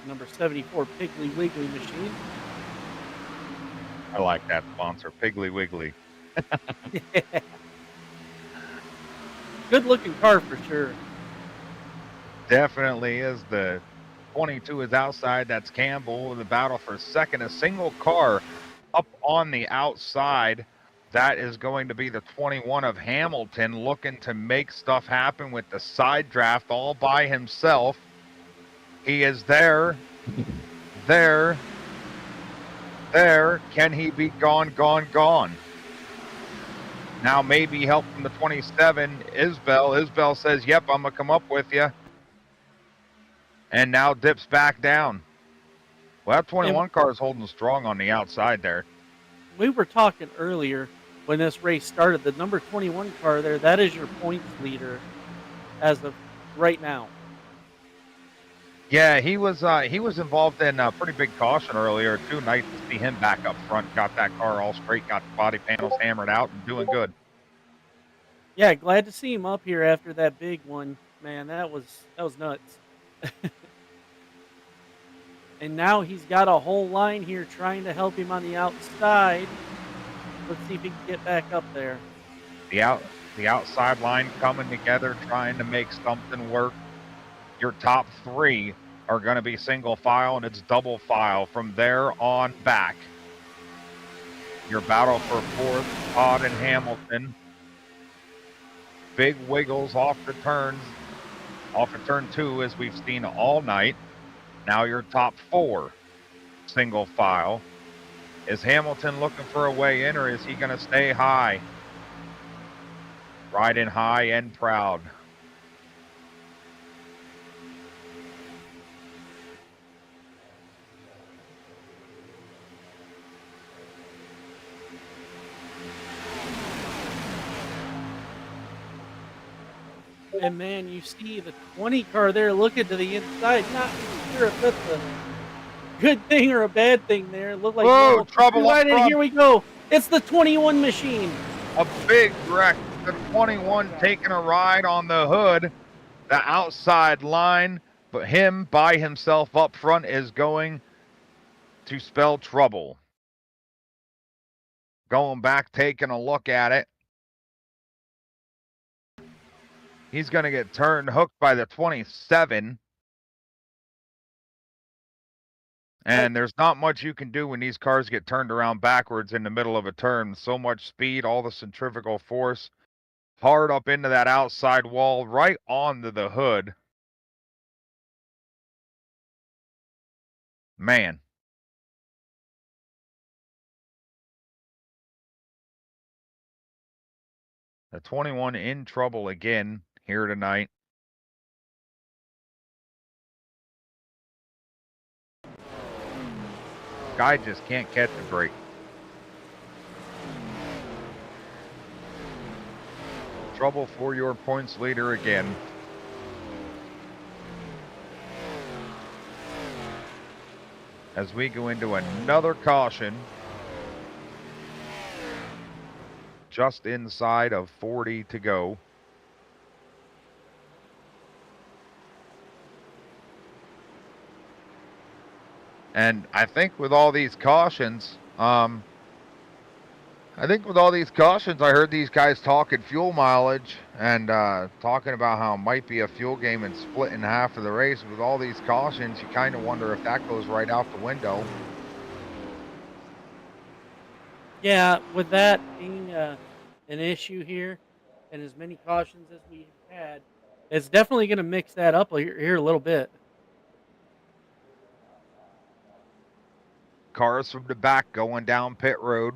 Number 74 Piggly Wiggly machine. I like that sponsor, Piggly Wiggly. Yeah. Good looking car for sure. Definitely is. The 22 is outside. That's Campbell in the battle for second. A single car up on the outside. That is going to be the 21 of Hamilton, looking to make stuff happen with the side draft all by himself. He is there. There. Can he be gone? Now maybe help from the 27, Isbell. Isbell says, yep, I'm going to come up with you. And now dips back down. Well, that 21 car is holding strong on the outside there. We were talking earlier when this race started. The number 21 car there, that is your points leader as of right now. Yeah, he was involved in a pretty big caution earlier too. Nice to see him back up front. Got that car all straight, got the body panels hammered out, and doing good. Yeah, glad to see him up here after that big one. Man, that was nuts. And now he's got a whole line here trying to help him on the outside. Let's see if he can get back up there. The outside line coming together, trying to make something work. Your top 3 are going to be single file, and it's double file from there on back. Your battle for 4th, Todd and Hamilton. Big wiggles off the turns, off of turn 2, as we've seen all night. Now your top 4, single file. Is Hamilton looking for a way in, or is he going to stay high? Riding high and proud. And man, you see the 20 car there looking to the inside. Not sure if that's a good thing or a bad thing there. It looked like whoa, trouble up front. Here we go. It's the 21 machine. A big wreck. The 21 taking a ride on the hood, the outside line, but him by himself up front is going to spell trouble. Going back, taking a look at it. He's going to get turned hooked by the 27. And there's not much you can do when these cars get turned around backwards in the middle of a turn. So much speed, all the centrifugal force, hard up into that outside wall, right onto the hood. Man. The 21 in trouble again here tonight. Guy just can't catch a break. Trouble for your points leader again. As we go into another caution. Just inside of 40 to go. And I think with all these cautions, I heard these guys talking fuel mileage and talking about how it might be a fuel game and split in half of the race. With all these cautions, you kind of wonder if that goes right out the window. Yeah, with that being an issue here, and as many cautions as we've had, it's definitely going to mix that up here a little bit. Cars from the back going down pit road.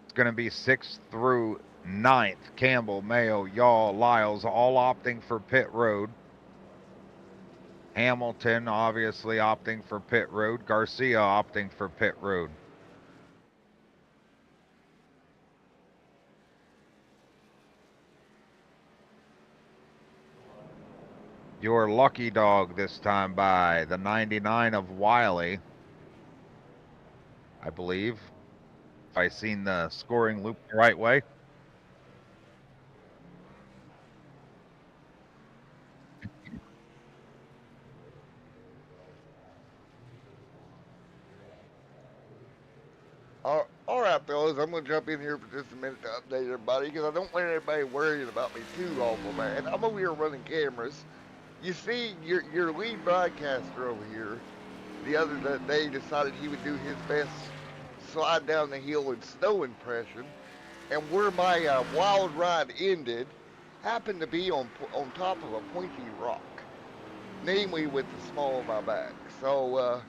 It's going to be 6th through 9th. Campbell, Mayo, Yaw, Lyles all opting for pit road. Hamilton obviously opting for pit road. Garcia opting for pit road. Your lucky dog this time by the 99 of Wiley, I believe, if I seen the scoring loop the right way. All right, fellas, I'm going to jump in here for just a minute to update everybody because I don't want anybody worrying about me too awful bad. I'm over here running cameras. You see, your lead broadcaster over here the other day decided he would do his best slide down the hill and snow impression, and where my wild ride ended happened to be on top of a pointy rock, namely with the small of my back. So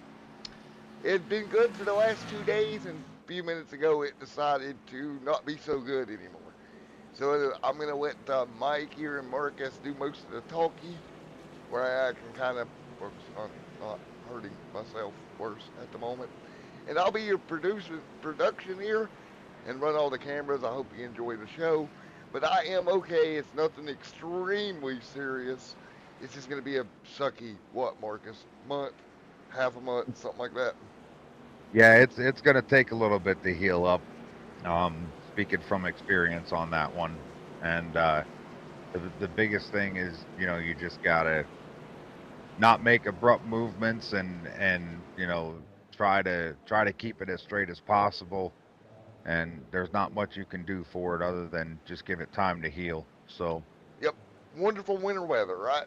it'd been good for the last 2 days, and a few minutes ago it decided to not be so good anymore. So I'm gonna let Mike here and Marcus do most of the talking, where I can kind of focus on not hurting myself worse at the moment. And I'll be your production here and run all the cameras. I hope you enjoy the show. But I am okay. It's nothing extremely serious. It's just going to be a sucky, what, Marcus? Month, half a month, something like that. Yeah, it's going to take a little bit to heal up. Speaking from experience on that one, and the biggest thing is, you just gotta not make abrupt movements and try to keep it as straight as possible. And there's not much you can do for it other than just give it time to heal. So. Yep. Wonderful winter weather, right?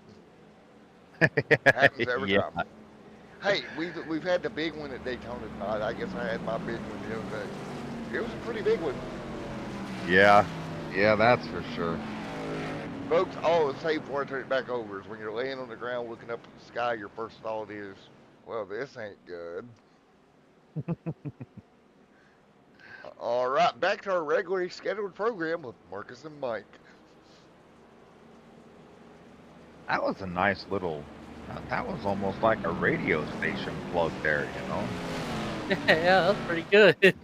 Happens every Yeah. time. Hey, we've had the big one at Daytona tonight. I guess I had my big one the other day. It was a pretty big one. Yeah, that's for sure. Folks, all I'll say before I turn it back over is when you're laying on the ground looking up at the sky, your first thought is, well, this ain't good. All right, back to our regularly scheduled program with Marcus and Mike. That was a nice little. That was almost like a radio station plug there, Yeah, that's pretty good.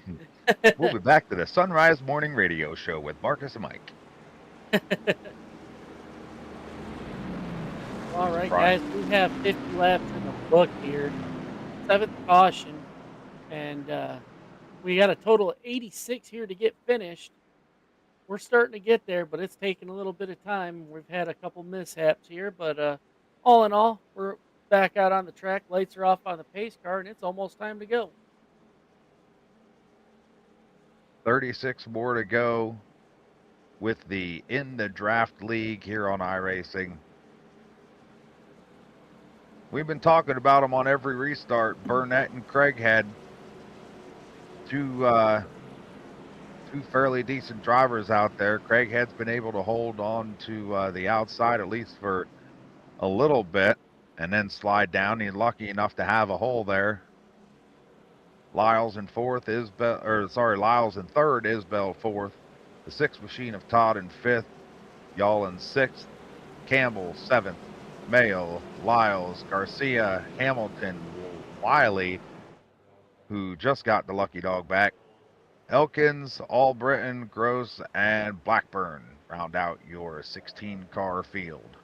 We'll be back to the Sunrise Morning Radio Show with Marcus and Mike. All right, guys, we have 50 laps in the book here. 7th caution, and we got a total of 86 here to get finished. We're starting to get there, but it's taking a little bit of time. We've had a couple mishaps here, but all in all, we're back out on the track. Lights are off on the pace car, and it's almost time to go. 36 more to go. with the In the Draft League here on iRacing. We've been talking about them on every restart. Burnett and Craighead, two fairly decent drivers out there. Craighead's been able to hold on to the outside at least for a little bit and then slide down. He's lucky enough to have a hole there. Lyles in third, Isbell fourth. The sixth machine of Todd in fifth. Y'all in sixth. Campbell seventh. Mayo, Lyles, Garcia, Hamilton, Wiley, who just got the lucky dog back. Elkins, Albritton, Gross, and Blackburn round out your 16-car field.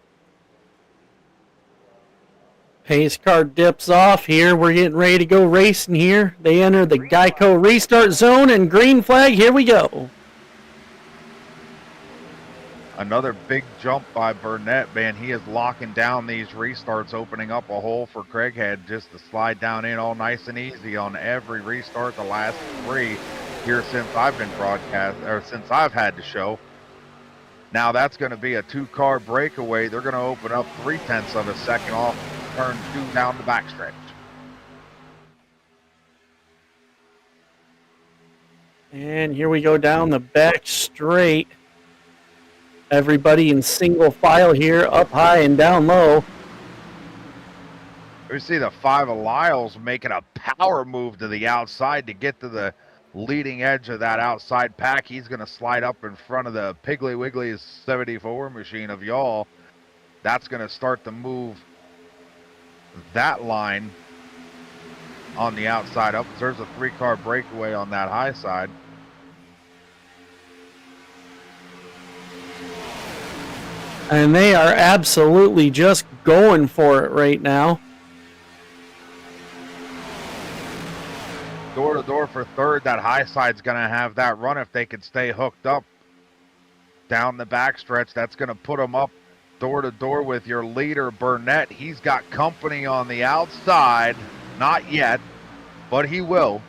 Pace car dips off here. We're getting ready to go racing here. They enter the Geico restart zone and green flag. Here we go. Another big jump by Burnett, man. He is locking down these restarts, opening up a hole for Craighead just to slide down in all nice and easy on every restart. The last three here since I've been since I've had the show. Now that's going to be a 2-car breakaway. They're going to open up 0.3 of a second off turn 2 down the backstretch. And here we go down the back straight. Everybody in single file here, up high and down low. We see the 5 of Lyles making a power move to the outside to get to the leading edge of that outside pack. He's going to slide up in front of the Piggly Wiggly's 74 machine of y'all. That's going to start to move that line on the outside up. There's a 3-car breakaway on that high side. And they are absolutely just going for it right now. Door to door for third. That high side's going to have that run if they can stay hooked up down the backstretch. That's going to put them up door to door with your leader, Burnett. He's got company on the outside. Not yet, but he will.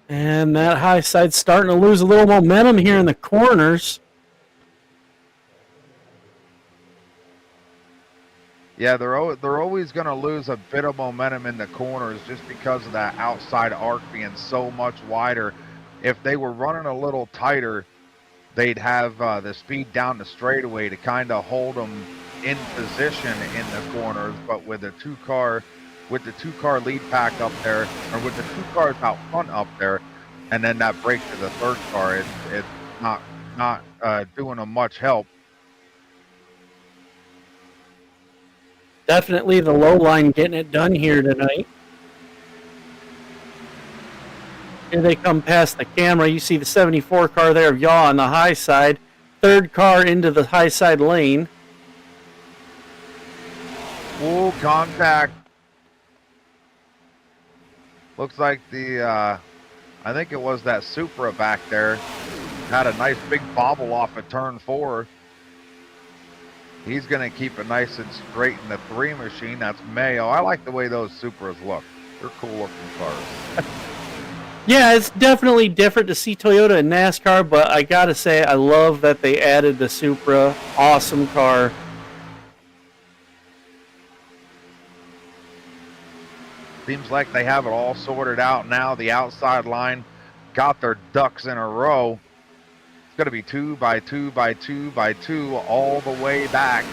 And that high side's starting to lose a little momentum here in the corners. Yeah, they're always going to lose a bit of momentum in the corners just because of that outside arc being so much wider. If they were running a little tighter, they'd have the speed down the straightaway to kind of hold them in position in the corners. But with the two-car lead pack up there, or with the 2 cars out front up there, and then that break to the 3rd car, it's not doing them much help. Definitely the low line getting it done here tonight. Here they come past the camera. You see the 74 car there of Yaw on the high side. 3rd car into the high side lane. Full contact. Looks like I think it was that Supra back there, had a nice big bobble off at turn 4. He's going to keep it nice and straight in the 3 machine. That's Mayo. I like the way those Supras look. They're cool looking cars. Yeah, it's definitely different to see Toyota in NASCAR, but I got to say I love that they added the Supra. Awesome car. Seems like they have it all sorted out now. The outside line got their ducks in a row. It's going to be 2 by 2 by 2 by 2 all the way back.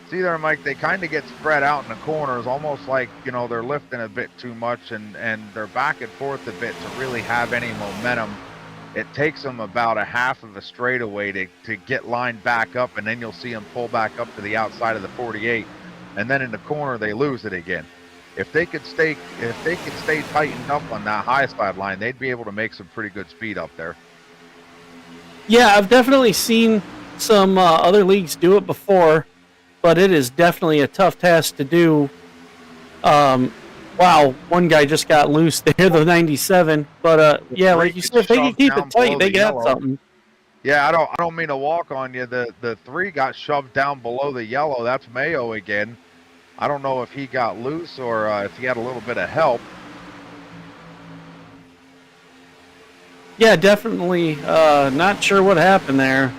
See there, Mike, they kind of get spread out in the corners, almost like, they're lifting a bit too much, and they're back and forth a bit to really have any momentum. It takes them about a half of a straightaway to get lined back up, and then you'll see them pull back up to the outside of the 48, and then in the corner they lose it again. If they could stay tightened up on that high side line, they'd be able to make some pretty good speed up there. Yeah, I've definitely seen some other leagues do it before, but it is definitely a tough task to do. Wow, one guy just got loose there, the 97. But yeah, like you said, if they can keep it tight, they got something. Yeah, I don't mean to walk on you. The 3 got shoved down below the yellow. That's Mayo again. I don't know if he got loose or if he had a little bit of help. Yeah, definitely. Not sure what happened there.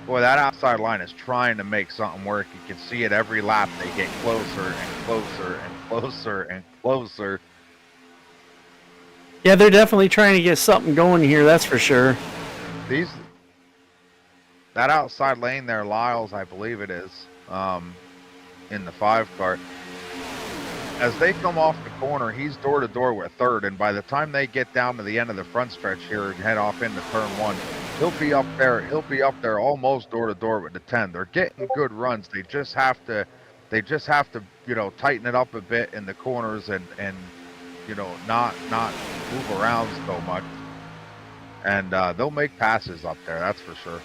Boy, that outside line is trying to make something work. You can see it every lap. They get closer and closer and closer and closer. Yeah, they're definitely trying to get something going here. That's for sure. That outside lane there, Lyles, I believe it is, in the 5 car. As they come off the corner, he's door to door with third, and by the time they get down to the end of the front stretch here and head off into turn 1, he'll be up there. He'll be up there almost door to door with the 10. They're getting good runs. They just have to, tighten it up a bit in the corners and not move around so much. And they'll make passes up there. That's for sure.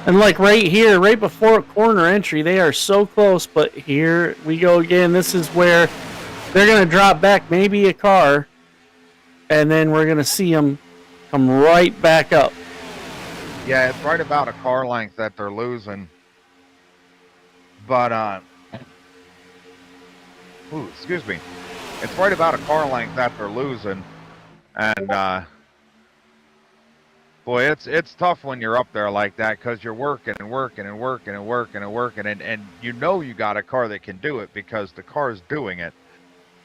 And like right here, right before corner entry, they are so close, but here we go again. This is where they're going to drop back maybe a car, and then we're going to see them come right back up. Yeah, it's right about a car length that they're losing. But, excuse me. It's right about a car length that they're losing. And, boy, it's tough when you're up there like that because you're working and working and working and working and working, and you know you got a car that can do it because the car is doing it.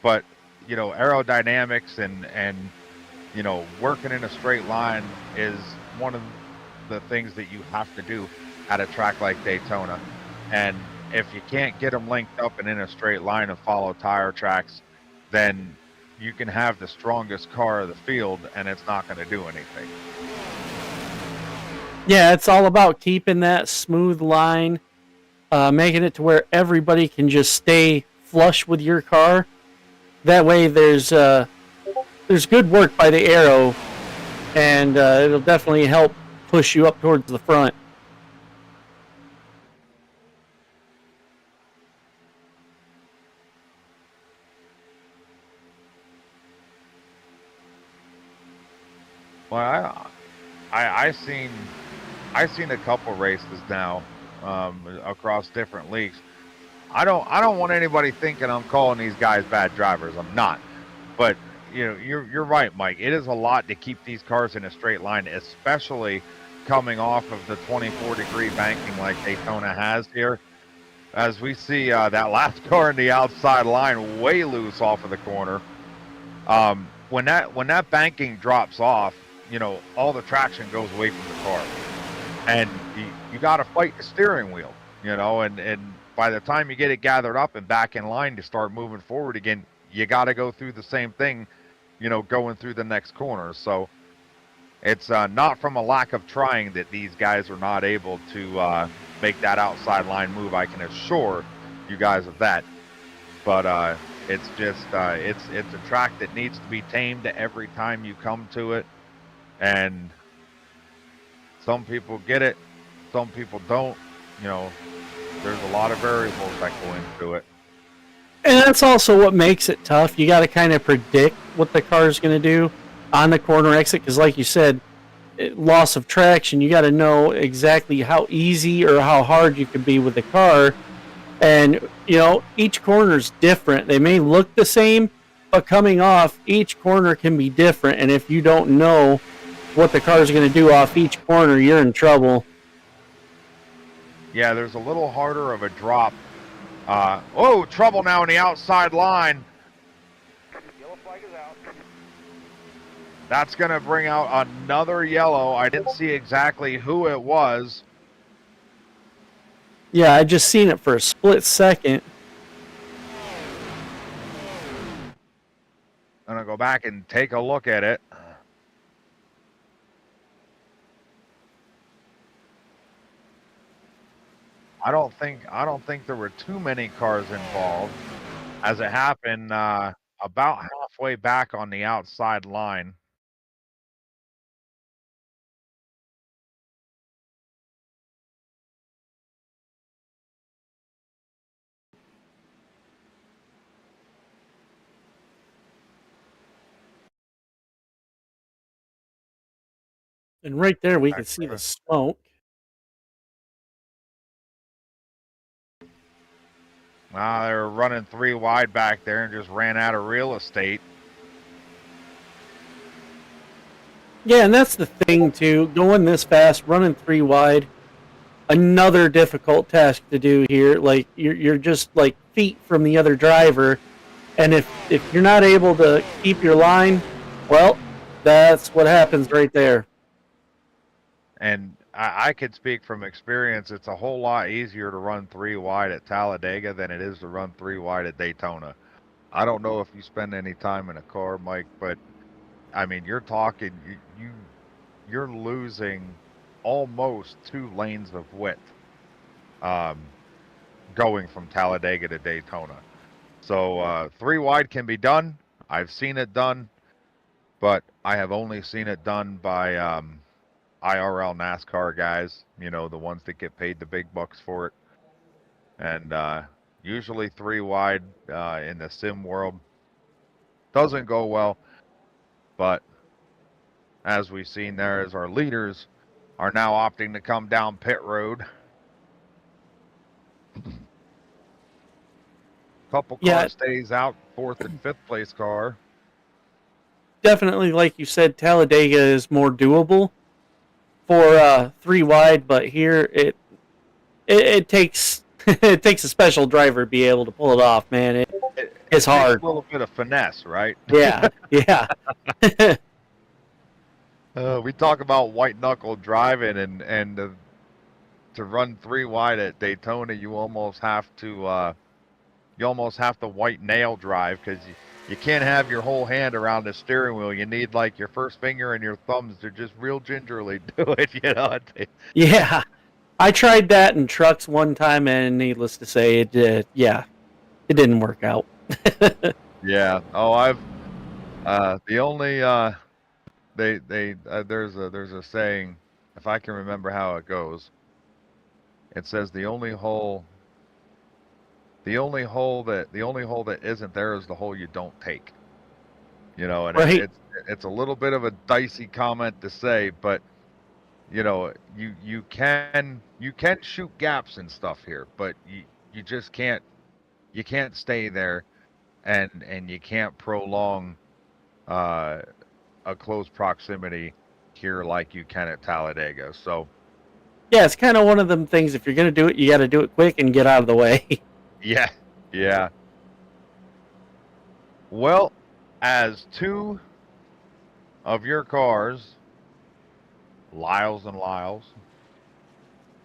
But aerodynamics and working in a straight line is one of the things that you have to do at a track like Daytona. And if you can't get them linked up and in a straight line and follow tire tracks, then you can have the strongest car of the field and it's not going to do anything. Yeah, it's all about keeping that smooth line, making it to where everybody can just stay flush with your car. That way, there's good work by the aero, and it'll definitely help push you up towards the front. Well, I seen a couple races now across different leagues. I don't want anybody thinking I'm calling these guys bad drivers. I'm not. But you're right, Mike. It is a lot to keep these cars in a straight line, especially coming off of the 24-degree banking like Daytona has here. As we see that last car in the outside line way loose off of the corner. When that banking drops off, all the traction goes away from the car, and you got to fight the steering wheel, and by the time you get it gathered up and back in line to start moving forward again, you got to go through the same thing, going through the next corner. So it's not from a lack of trying that these guys are not able to make that outside line move. I can assure you guys of that. But it's just it's a track that needs to be tamed every time you come to it. And some people get it, some people don't. There's a lot of variables that go into it. And that's also what makes it tough. You got to kind of predict what the car is going to do on the corner exit because, like you said, loss of traction, you got to know exactly how easy or how hard you can be with the car. And, each corner is different. They may look the same, but coming off, each corner can be different. And if you don't know what the car is going to do off each corner, you're in trouble. Yeah, there's a little harder of a drop. Trouble now on the outside line. Yellow flag is out. That's going to bring out another yellow. I didn't see exactly who it was. Yeah, I just seen it for a split second. I'm going to go back and take a look at it. I don't think there were too many cars involved. As it happened, about halfway back on the outside line. And right there, we can see the smoke. They were running 3 wide back there and just ran out of real estate. Yeah, and that's the thing too. Going this fast, running 3 wide, another difficult task to do here. Like you're just like feet from the other driver, and if you're not able to keep your line, well, that's what happens right there. And I could speak from experience. It's a whole lot easier to run 3 wide at Talladega than it is to run 3 wide at Daytona. I don't know if you spend any time in a car, Mike, but I mean, you're talking you're losing almost 2 lanes of width, um, going from Talladega to Daytona. So 3 wide can be done. I've seen it done, but I have only seen it done by IRL NASCAR guys. You know, the ones that get paid the big bucks for it. And usually 3 wide in the sim world doesn't go well, but as we've seen there, as our leaders are now opting to come down pit road. Couple Yeah, cars stays out, 4th and 5th place car. definitely, like you said, Talladega is more doable for 3 wide, but here it takes it takes a special driver to be able to pull it off, man. It's It takes hard. a little bit of finesse, right? Yeah, yeah. We talk about white knuckle driving, and to run 3 wide at Daytona, you almost have to white nail drive, because you can't have your whole hand around the steering wheel. You need like your first finger and your thumbs to just real gingerly do it. You know. Yeah, I tried that in trucks one time, and needless to say, it did. Yeah, it didn't work out. Yeah. Oh, I've the only there's a saying, if I can remember how it goes. It says the only hole that isn't there is the hole you don't take. You know, and Right? it's a little bit of a dicey comment to say, but you know, you can shoot gaps and stuff here, but you just can't stay there, and you can't prolong uh, a close proximity here like you can at Talladega. So Yeah, it's kind of one of them things. If you're gonna do it, you got to do it quick and get out of the way. yeah, yeah. Well, as 2 of your cars, Lyles and Lyles,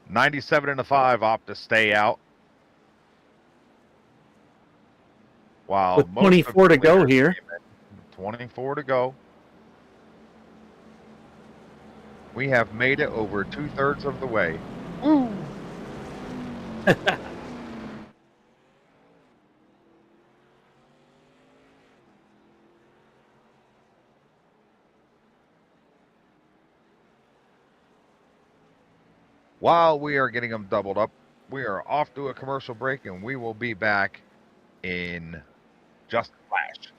97 and a 5 opt to stay out, while With most of 24 your to go leaders here. came in. 24 to go. We have made it over 2/3 of the way. Woo! While we are getting them doubled up, we are off to a commercial break, and we will be back in just a flash.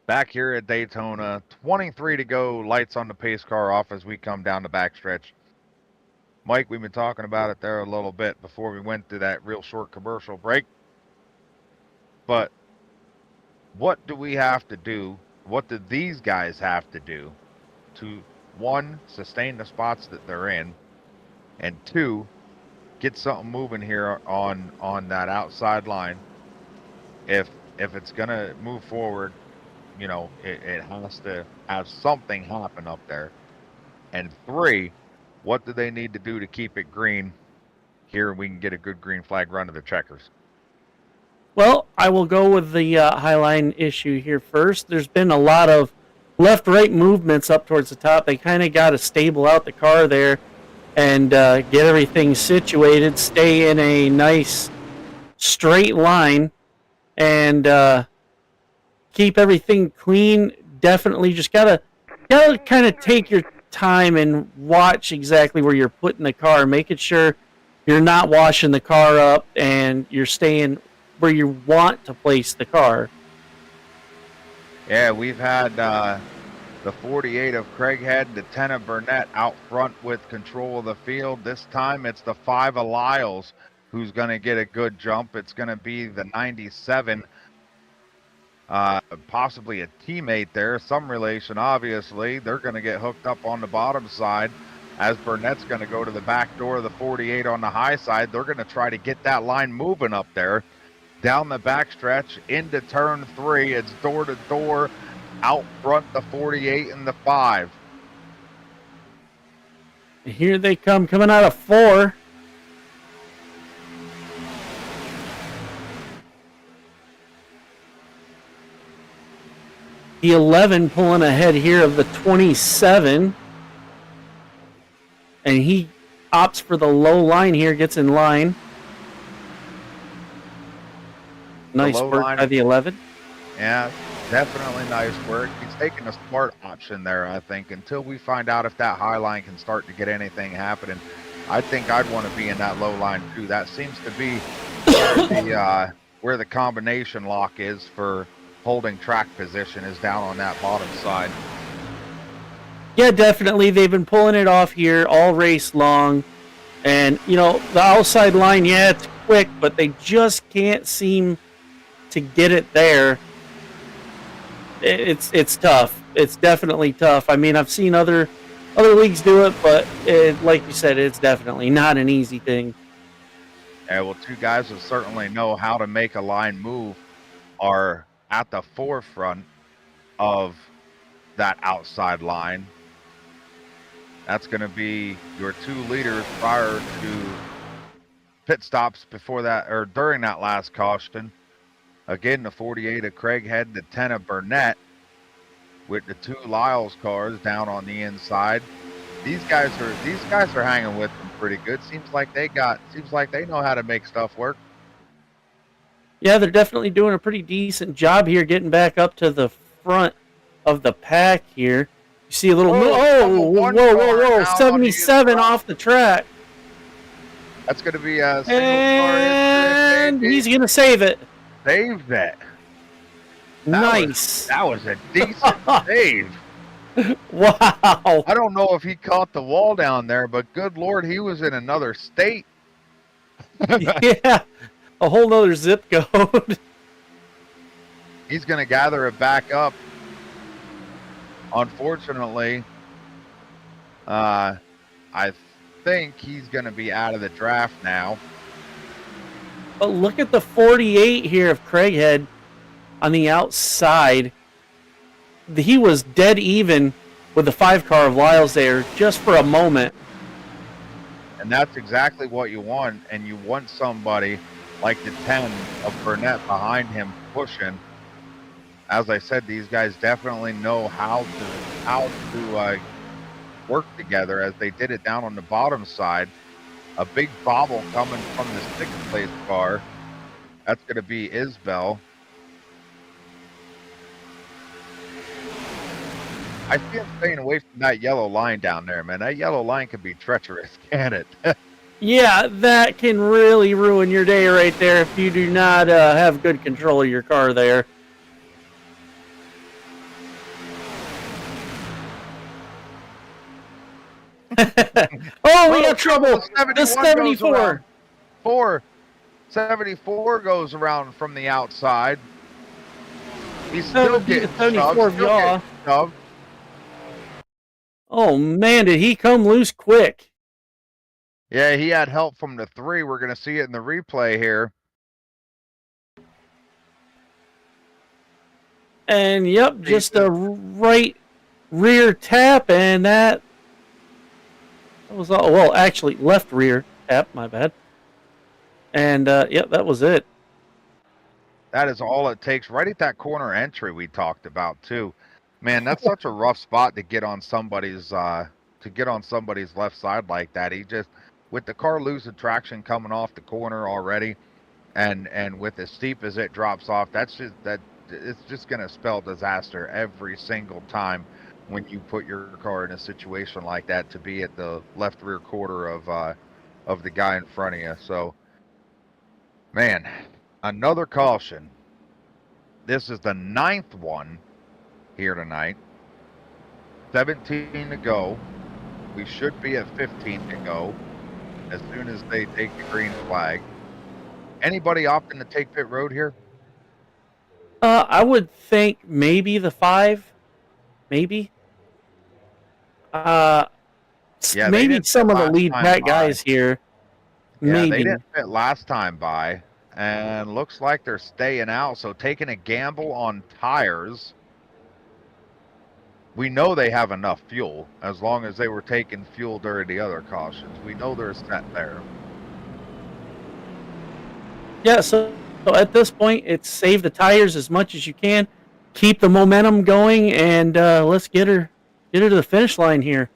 Back here at Daytona, 23 to go, lights on the pace car off as we come down the backstretch. Mike, we've been talking about it there a little bit before we went to that real short commercial break. But what do we have to do? What do these guys have to do to, 1, sustain the spots that they're in, and 2, get something moving here on that outside line? If it's gonna move forward, you know, it has to have something happen up there. And 3, what do they need to do to keep it green? Here we can get a good green flag run to the checkers. Well, I will go with the Highline issue here first. There's been a lot of left-right movements up towards the top. They kind of got to stable out the car there and get everything situated, stay in a nice straight line, and keep everything clean. Definitely just gotta kind of take your time and watch exactly where you're putting the car, making sure you're not washing the car up and you're staying where you want to place the car. Yeah, we've had the 48 of Craighead, the 10 of Burnett out front with control of the field. This time it's the 5 of Lyles who's going to get a good jump. It's going to be the 97, possibly a teammate there, some relation obviously. They're going to get hooked up on the bottom side as Burnett's going to go to the back door of the 48 on the high side. They're going to try to get that line moving up there. Down the backstretch into turn 3, it's door to door. Out front, the 48 and the 5. Here they come, coming out of 4. The 11 pulling ahead here of the 27. And he opts for the low line here, gets in line. Nice work by the 11. Yeah, definitely nice work. He's taking a smart option there, I think. Until we find out if that high line can start to get anything happening, I think I'd want to be in that low line too. That seems to be where the combination lock is for holding track position, is down on that bottom side. Yeah, definitely. They've been pulling it off here all race long. And, you know, the outside line, yeah, it's quick, but they just can't seem to get it there. It's tough. It's definitely tough. I mean, I've seen other leagues do it, but like you said, it's definitely not an easy thing. Yeah, well, two guys that certainly know how to make a line move are at the forefront of that outside line. That's going to be your 2 leaders prior to pit stops before that, or during that last caution. Again, the 48 of Craighead, the 10 of Burnett, with the 2 Lyles cars down on the inside. These guys are hanging with them pretty good. Seems like they know how to make stuff work. Yeah, they're definitely doing a pretty decent job here, getting back up to the front of the pack here. You see a little whoa, 77 off the track. That's going to be a single and car. He's going to save it. Save that. Nice. That was a decent save. Wow. I don't know if he caught the wall down there, but good Lord, he was in another state. Yeah, a whole nother zip code. He's going to gather it back up. Unfortunately, I think he's going to be out of the draft now. But look at the 48 here of Craighead on the outside. He was dead even with the 5 car of Lyles there just for a moment. And that's exactly what you want. And you want somebody like the 10 of Burnett behind him pushing. As I said, these guys definitely know how to work together, as they did it down on the bottom side. A big bobble coming from the 6th place car. That's going to be Isbell. I see him staying away from that yellow line down there, man. That yellow line can be treacherous, can it? Yeah, that can really ruin your day right there if you do not have good control of your car there. Oh, we got trouble. The 74. 74 goes around from the outside. He's still getting 74 shoved. Oh, man, did he come loose quick. Yeah, he had help from the 3. We're going to see it in the replay here. And, yep, just a right rear tap, and that That was all. Well, actually, left rear tap. My bad. And yep, that was it. That is all it takes. Right at that corner entry we talked about too. Man, that's such a rough spot to get on somebody's left side like that. He just, with the car losing traction coming off the corner already, and with as steep as it drops off, it's just going to spell disaster every single time when you put your car in a situation like that, to be at the left rear quarter of the guy in front of you. So, man, another caution. This is the 9th one here tonight. 17 to go. We should be at 15 to go as soon as they take the green flag. Anybody opting to take pit road here? I would think maybe the 5, maybe. Yeah, they Maybe didn't some fit of the last lead time back by. guys here. Yeah, they Maybe. didn't fit last time by, and looks like they're staying out. So taking a gamble on tires. We know they have enough fuel as long as they were taking fuel during the other cautions. We know they're set there. Yeah, so at this point, it's save the tires as much as you can, keep the momentum going, and let's get her to the finish line here.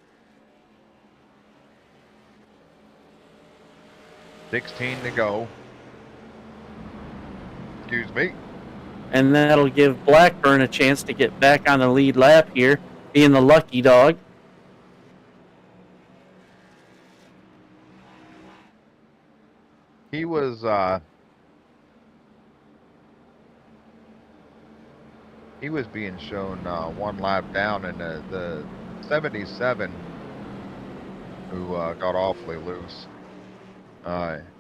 16 to go. Excuse me. And that'll give Blackburn a chance to get back on the lead lap here, being the lucky dog. He was being shown one lap down, and the 77 who got awfully loose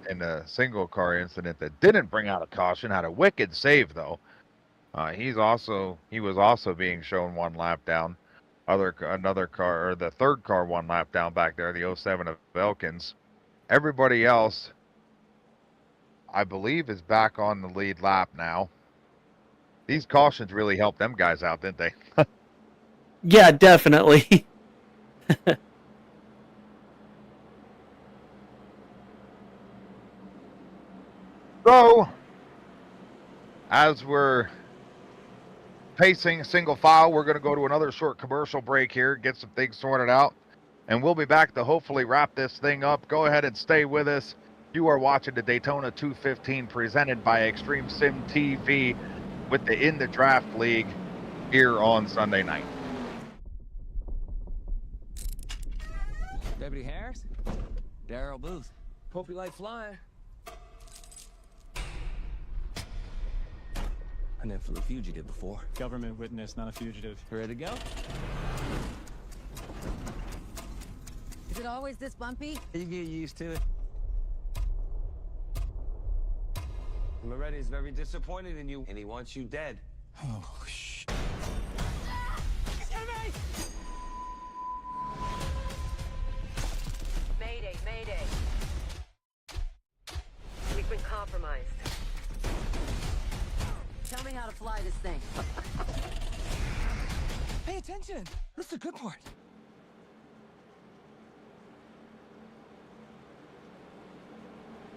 in a single car incident that didn't bring out a caution, had a wicked save though. He was also being shown one lap down. Another car, or the third car, one lap down back there, the 07 of Elkins. Everybody else, I believe, is back on the lead lap now. These cautions really helped them guys out, didn't they? Yeah, definitely. So, as we're pacing single file, we're going to go to another short commercial break here, get some things sorted out, and we'll be back to hopefully wrap this thing up. Go ahead and stay with us. You are watching the Daytona 215 presented by Extreme Sim TV with the In the Draft League here on Sunday night. Deputy Harris? Darrell Booth. Hope you like flying. I never flew a fugitive before. Government witness, not a fugitive. Ready to go? Is it always this bumpy? You get used to it. Moretti is very disappointed in you, and he wants you dead. Oh, shit. Mayday, mayday. We've been compromised. Tell me how to fly this thing. Pay attention. That's the good part.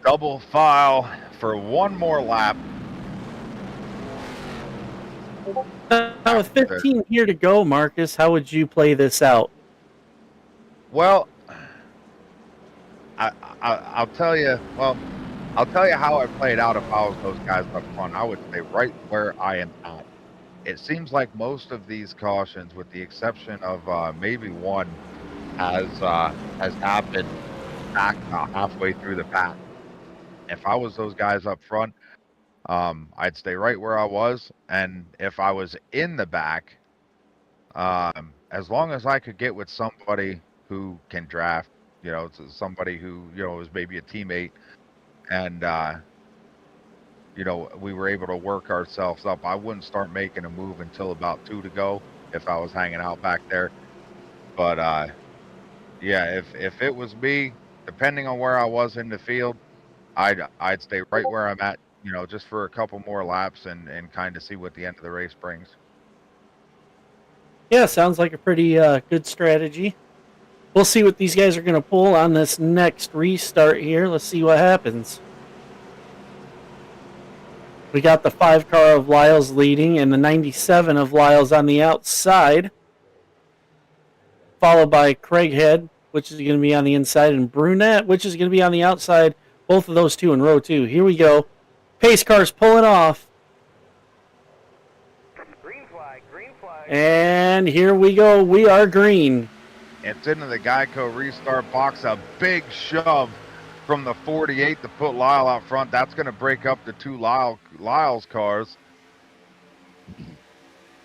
Double file for one more lap. Now with 15 here to go, Marcus, how would you play this out? Well, I'll tell you. Well, I'll tell you how I played out if I was those guys up front. I would stay right where I am at. It seems like most of these cautions, with the exception of maybe one, has happened back about halfway through the pack. If I was those guys up front, I'd stay right where I was, and if I was in the back, as long as I could get with somebody who can draft, somebody who is maybe a teammate, and we were able to work ourselves up, I wouldn't start making a move until about 2 to go if I was hanging out back there. But yeah, if it was me, depending on where I was in the field, I'd stay right where I'm at, just for a couple more laps and kind of see what the end of the race brings. Yeah, sounds like a pretty good strategy. we'll see what these guys are going to pull on this next restart here. Let's see what happens. We got the 5 car of Lyles leading and the 97 of Lyles on the outside, followed by Craighead, which is going to be on the inside, and Brunette, which is going to be on the outside. Both of those two in row 2. Here we go. Pace car's pulling off. Green flag, green flag. And here we go. We are green. It's into the Geico restart box. A big shove from the 48 to put Lyle out front. That's going to break up the 2 Lyles cars.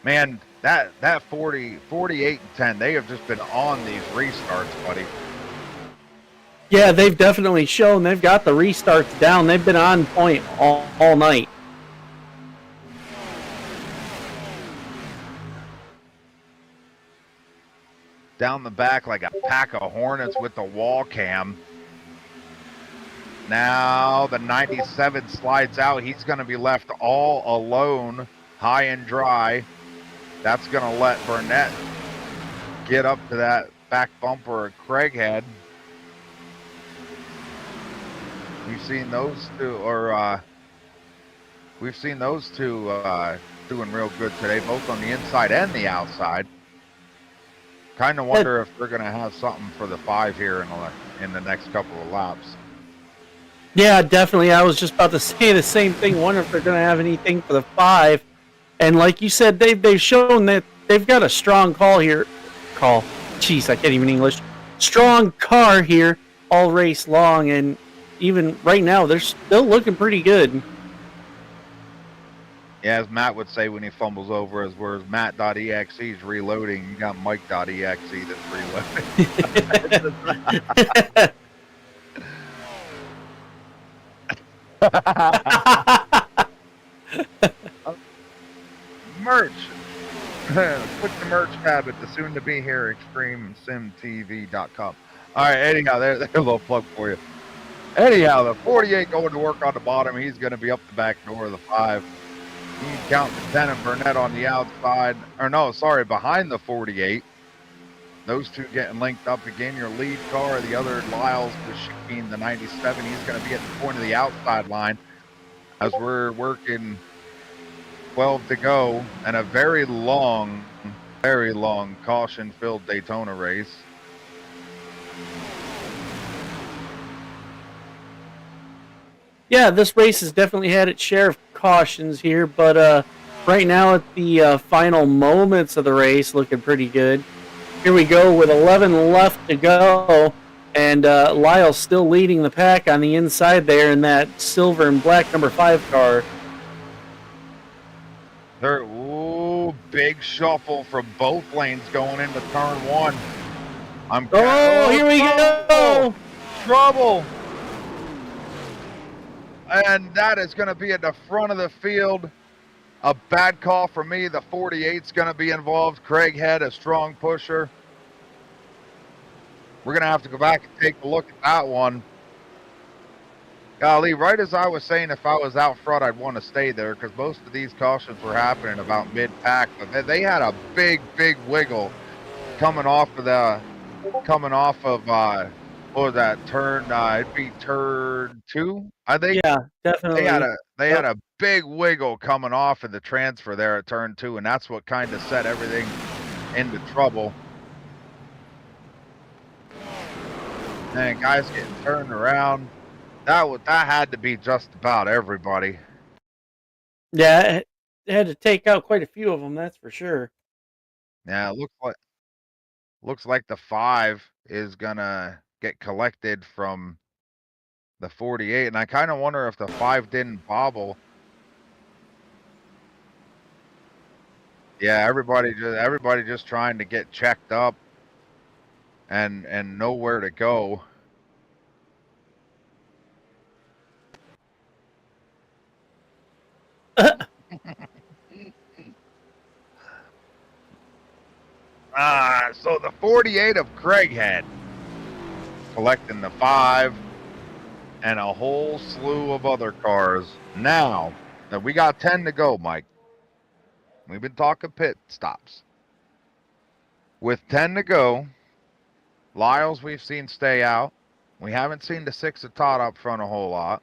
Man, that 48 and 10, they have just been on these restarts, buddy. Yeah, they've definitely shown they've got the restarts down. They've been on point all night. Down the back like a pack of hornets with the wall cam. Now the 97 slides out. He's going to be left all alone, high and dry. That's going to let Burnett get up to that back bumper of Craighead. We've seen those two, doing real good today, both on the inside and the outside. Kind of wonder if they're going to have something for the 5 here in the next couple of laps. Yeah, definitely. I was just about to say the same thing. Wonder if they're going to have anything for the 5. And like you said, they've shown that they've got a strong Jeez, I can't even English. Strong car here all race long, and even right now, they're still looking pretty good. Yeah, as Matt would say when he fumbles over, whereas Matt.exe is reloading, you got Mike.exe that's reloading. Merch. Click the merch tab at the soon-to-be here ExtremeSimTV.com. All right, anyhow, there's a little plug for you. Anyhow, the 48 going to work on the bottom. He's going to be up the back door of the 5. He's counting 10 and Burnett on the outside. Or no, sorry, behind the 48. Those two getting linked up again. Your lead car, the other Lyles machine, the 97. He's going to be at the point of the outside line as we're working 12 to go and a very long caution-filled Daytona race. Yeah, this race has definitely had its share of cautions here, but right now at the final moments of the race, looking pretty good. Here we go with 11 left to go, and Lyle's still leading the pack on the inside there in that silver and black number 5 car. Big shuffle from both lanes going into turn 1. Here we go! Trouble! And that is going to be at the front of the field. A bad call for me. The 48's going to be involved. Craighead, a strong pusher. We're going to have to go back and take a look at that one. Golly, right as I was saying, if I was out front, I'd want to stay there because most of these cautions were happening about mid-pack. But they had a big wiggle coming off of what was that turn? It'd be turn 2, I think. Yeah, definitely. They had a big wiggle coming off of the transfer there at turn 2, and that's what kind of set everything into trouble. And guys getting turned around. That had to be just about everybody. Yeah, it had to take out quite a few of them, that's for sure. Yeah, it looks like the 5 is gonna get collected from the 48, and I kind of wonder if the 5 didn't bobble. Yeah, everybody just trying to get checked up and nowhere to go. So the 48 of Craighead collecting the 5 and a whole slew of other cars. Now that we got 10 to go, Mike, we've been talking pit stops. With 10 to go, Lyles we've seen stay out. We haven't seen the 6 of Todd up front a whole lot.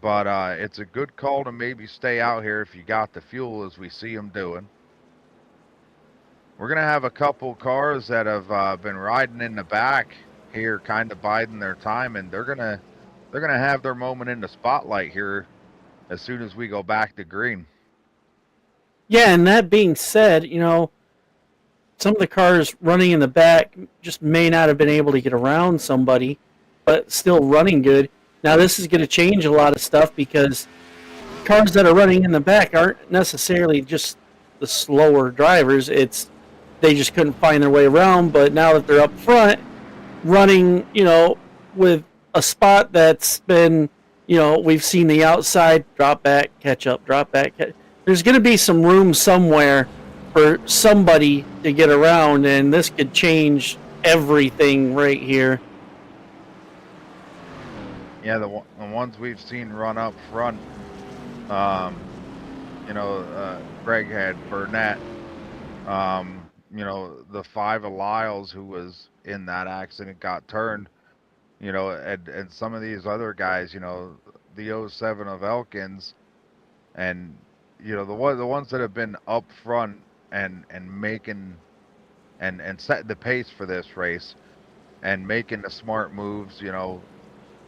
But it's a good call to maybe stay out here if you got the fuel, as we see them doing. We're going to have a couple cars that have been riding in the back here, kind of biding their time, and they're gonna have their moment in the spotlight here as soon as we go back to green. Yeah, and that being said, you know, some of the cars running in the back just may not have been able to get around somebody, but still running good. Now, this is going to change a lot of stuff because cars that are running in the back aren't necessarily just the slower drivers. It's they just couldn't find their way around, but now that they're up front, running, you know, with a spot that's been, you know, we've seen the outside, drop back, catch up, drop back. There's going to be some room somewhere for somebody to get around, and this could change everything right here. Yeah, the ones we've seen run up front, you know, Greg had Burnett, you know, the 5 of Lyles who was in that accident got turned, you know, and some of these other guys, you know, the 07 of Elkins, and you know, the ones that have been up front and making and setting the pace for this race and making the smart moves, you know,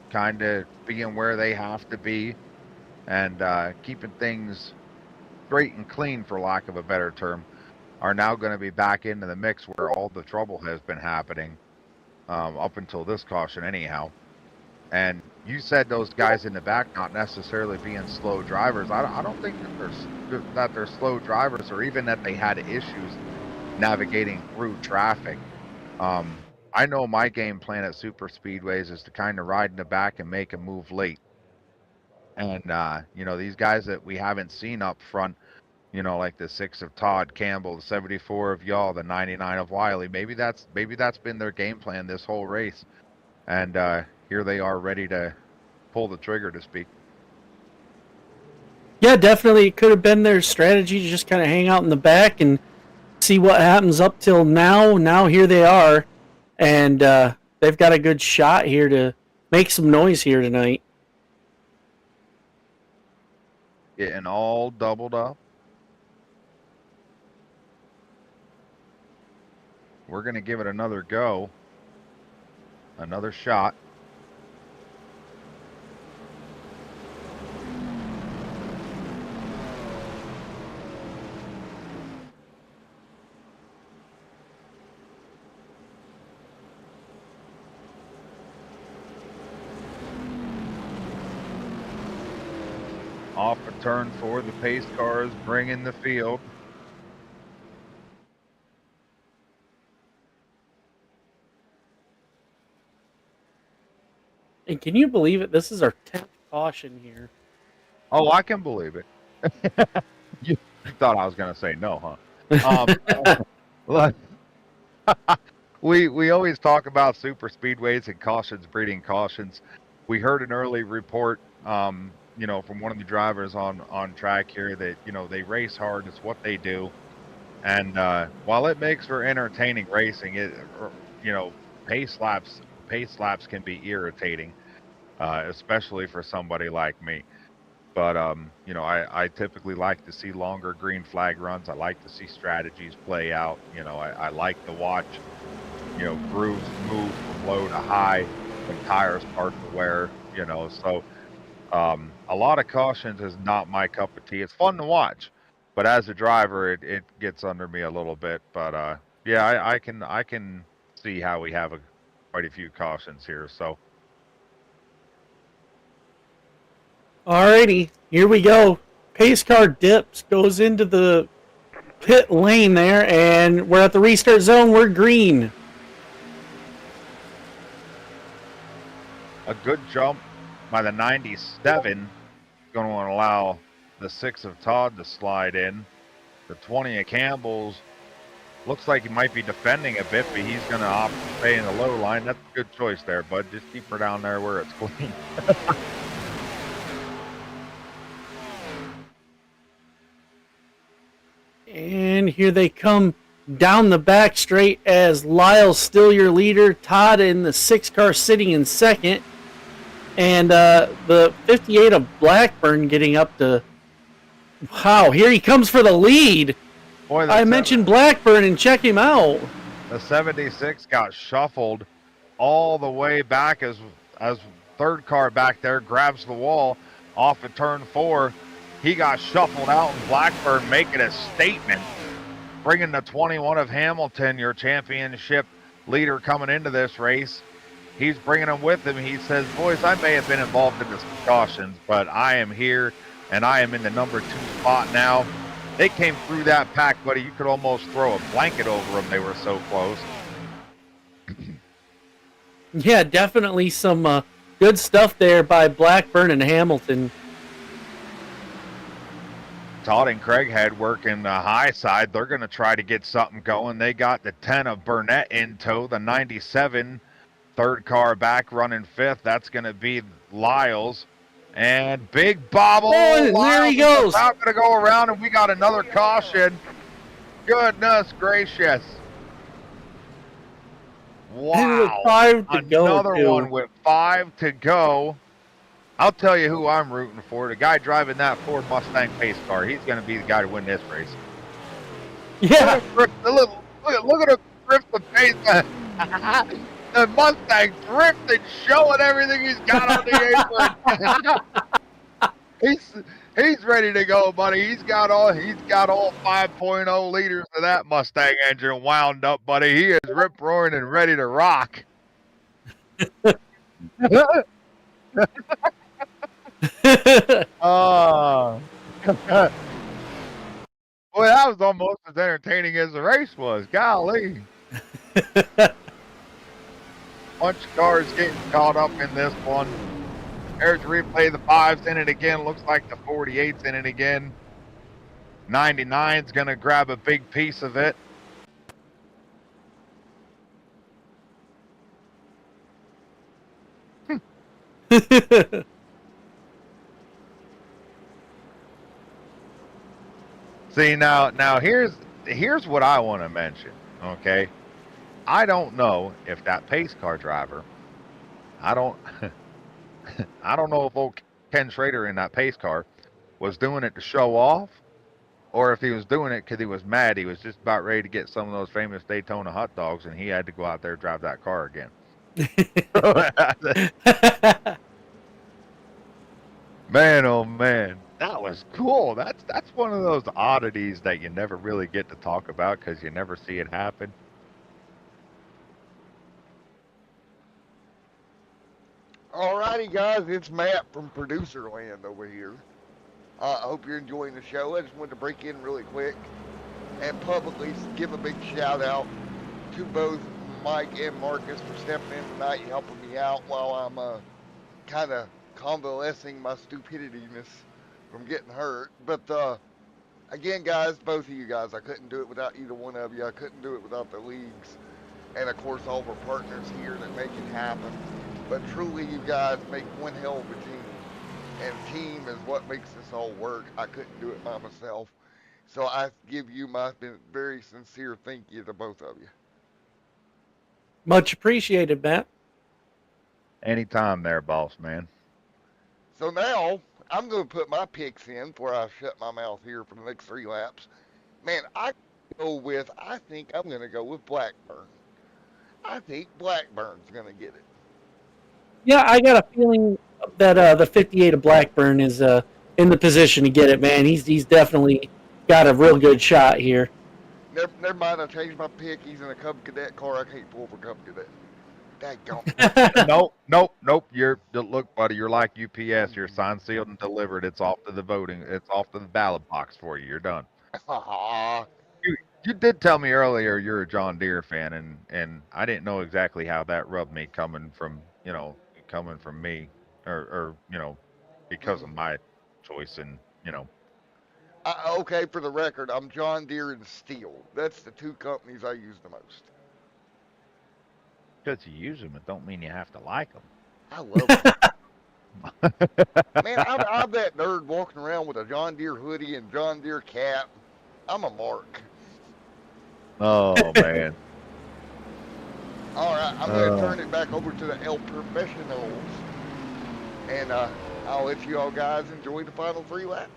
kind of being where they have to be and keeping things straight and clean, for lack of a better term, are now going to be back into the mix where all the trouble has been happening up until this caution anyhow. And you said those guys in the back not necessarily being slow drivers. I don't think that they're slow drivers, or even that they had issues navigating through traffic. I know my game plan at super speedways is to kind of ride in the back and make a move late. And you know, these guys that we haven't seen up front, you know, like the 6 of Todd Campbell, the 74 of y'all, the 99 of Wiley, maybe that's been their game plan this whole race. And here they are ready to pull the trigger, to speak. Yeah, definitely. It could have been their strategy to just kind of hang out in the back and see what happens up till now. Now here they are, and they've got a good shot here to make some noise here tonight. Getting all doubled up. We're going to give it another go. Another shot. Off a turn 4, the pace cars bringing the field. And can you believe it? This is our 10th caution here. Oh, I can believe it. You thought I was going to say no, huh? Look, we always talk about super speedways and cautions breeding cautions. We heard an early report, you know, from one of the drivers on track here that, you know, they race hard. It's what they do. And while it makes for entertaining racing, you know, pace laps can be irritating, especially for somebody like me. But you know, I typically like to see longer green flag runs. I like to see strategies play out. You know, I like to watch, you know, grooves move from low to high when tires start to wear. You know, so a lot of cautions is not my cup of tea. It's fun to watch, but as a driver, it gets under me a little bit. But yeah, I can see how we have quite a few cautions here. So. Alrighty, here we go. Pace car dips, goes into the pit lane there, and we're at the restart zone. We're green. A good jump by the 97. Going to allow the 6 of Todd to slide in. The 20 of Campbell's looks like he might be defending a bit, but he's going to opt to stay in the low line. That's a good choice there, bud. Just keep her down there where it's clean. And here they come down the back straight as Lyle's still your leader. Todd in the 6 car sitting in second. And the 58 of Blackburn getting up to... Wow, here he comes for the lead. Boy, I mentioned Blackburn and check him out. The 76 got shuffled all the way back as third car back there grabs the wall off of turn 4. He got shuffled out, and Blackburn making a statement, bringing the 21 of Hamilton, your championship leader coming into this race. He's bringing him with him. He says, boys, I may have been involved in the cautions, but I am here, and I am in the number 2 spot now. They came through that pack, buddy. You could almost throw a blanket over them. They were so close. Yeah, definitely some good stuff there by Blackburn and Hamilton. Todd and Craighead working the high side. They're going to try to get something going. They got the 10 of Burnett in tow, the 97 third car back running 5th. That's going to be Lyles. And Big Bobble. Oh, there he goes. I'm going to go around, and we got another caution. Goodness gracious. Wow. With 5 to go. Another one with 5 to go. I'll tell you who I'm rooting for. The guy driving that Ford Mustang pace car. He's going to be the guy to win this race. Yeah. Look at him drift the pace. The Mustang drifting, showing everything he's got on the apron. He's ready to go, buddy. He's got all 5.0 liters of that Mustang engine wound up, buddy. He is rip roaring and ready to rock. Oh. Boy, that was almost as entertaining as the race was. Golly. Bunch of cars getting caught up in this one. There's a replay. The 5's in it again. Looks like the 48's in it again. 99's going to grab a big piece of it. See, now here's what I want to mention, okay? I don't know if that pace car driver, I don't know if old Ken Schrader in that pace car was doing it to show off, or if he was doing it because he was mad. He was just about ready to get some of those famous Daytona hot dogs, and he had to go out there and drive that car again. Man, oh man, that was cool. That's one of those oddities that you never really get to talk about because you never see it happen. Alrighty, guys, it's Matt from Producer Land over here. I hope you're enjoying the show. I just wanted to break in really quick and publicly give a big shout out to both Mike and Marcus for stepping in tonight and helping me out while I'm kind of convalescing my stupidityness from getting hurt. But again, guys, both of you guys, I couldn't do it without either one of you. I couldn't do it without the leagues and, of course, all of our partners here that make it happen. But truly, you guys make one hell of a team. And team is what makes this all work. I couldn't do it by myself. So I give you my very sincere thank you to both of you. Much appreciated, Matt. Anytime there, boss man. So now, I'm going to put my picks in before I shut my mouth here for the next 3 laps. Man, I think I'm going to go with Blackburn. I think Blackburn's going to get it. Yeah, I got a feeling that the 58 of Blackburn is in the position to get it, man. He's definitely got a real good shot here. Never mind, I changed my pick. He's in a Cub Cadet car. I can't pull for Cub Cadet. Daggone. Nope. Look, buddy, you're like UPS. You're signed, sealed, and delivered. It's off to the voting. It's off to the ballot box for you. You're done. You did tell me earlier you're a John Deere fan, and I didn't know exactly how that rubbed me coming from me, or because of my choice, and Okay, for the record, I'm John Deere and Steel. That's the 2 companies I use the most. Because you use them, it don't mean you have to like them. I love them. Man, I'm that nerd walking around with a John Deere hoodie and John Deere cap. I'm a mark. Oh man. All right, I'm going to turn it back over to the El Professionals, and I'll let you all guys enjoy the final 3 laps.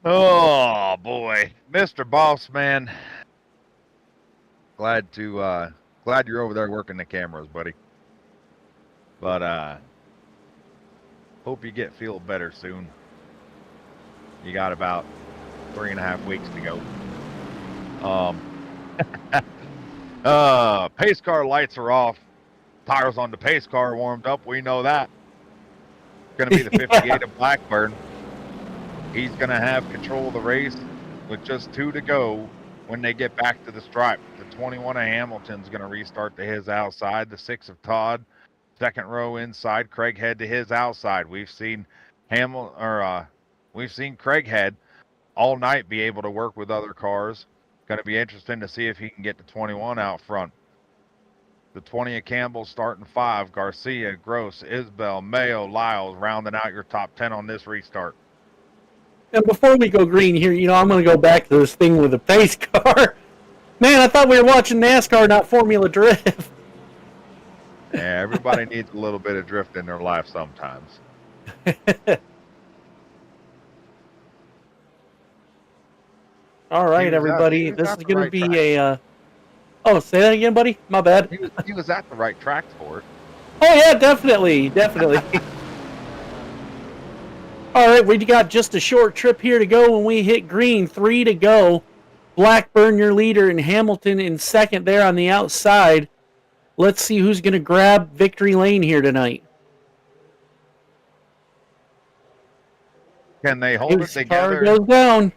Oh boy, Mr. Boss Man. Glad you're over there working the cameras, buddy. But hope you feel better soon. You got about 3.5 weeks to go. Pace car lights are off. Tires on the pace car warmed up. We know that. Going to be the 58 of Blackburn. He's going to have control of the race with just 2 to go when they get back to the stripe. The 21 of Hamilton's going to restart to his outside. The 6 of Todd, second row inside. Craighead to his outside. We've seen Craighead all night be able to work with other cars. Going to be interesting to see if he can get the 21 out front. The 20 of Campbell starting 5. Garcia, Gross, Isbell, Mayo, Lyles rounding out your top 10 on this restart. And before we go green here, I'm going to go back to this thing with the pace car. Man, I thought we were watching NASCAR, not Formula Drift. Yeah, everybody needs a little bit of drift in their life sometimes. All right, everybody. This is going to be a... Oh, say that again, buddy? My bad. He was at the right track for it. Oh, yeah, definitely. All right, we got just a short trip here to go when we hit green. 3 to go. Blackburn, your leader, and Hamilton in second there on the outside. Let's see who's going to grab victory lane here tonight. Can they hold it together? Car goes down.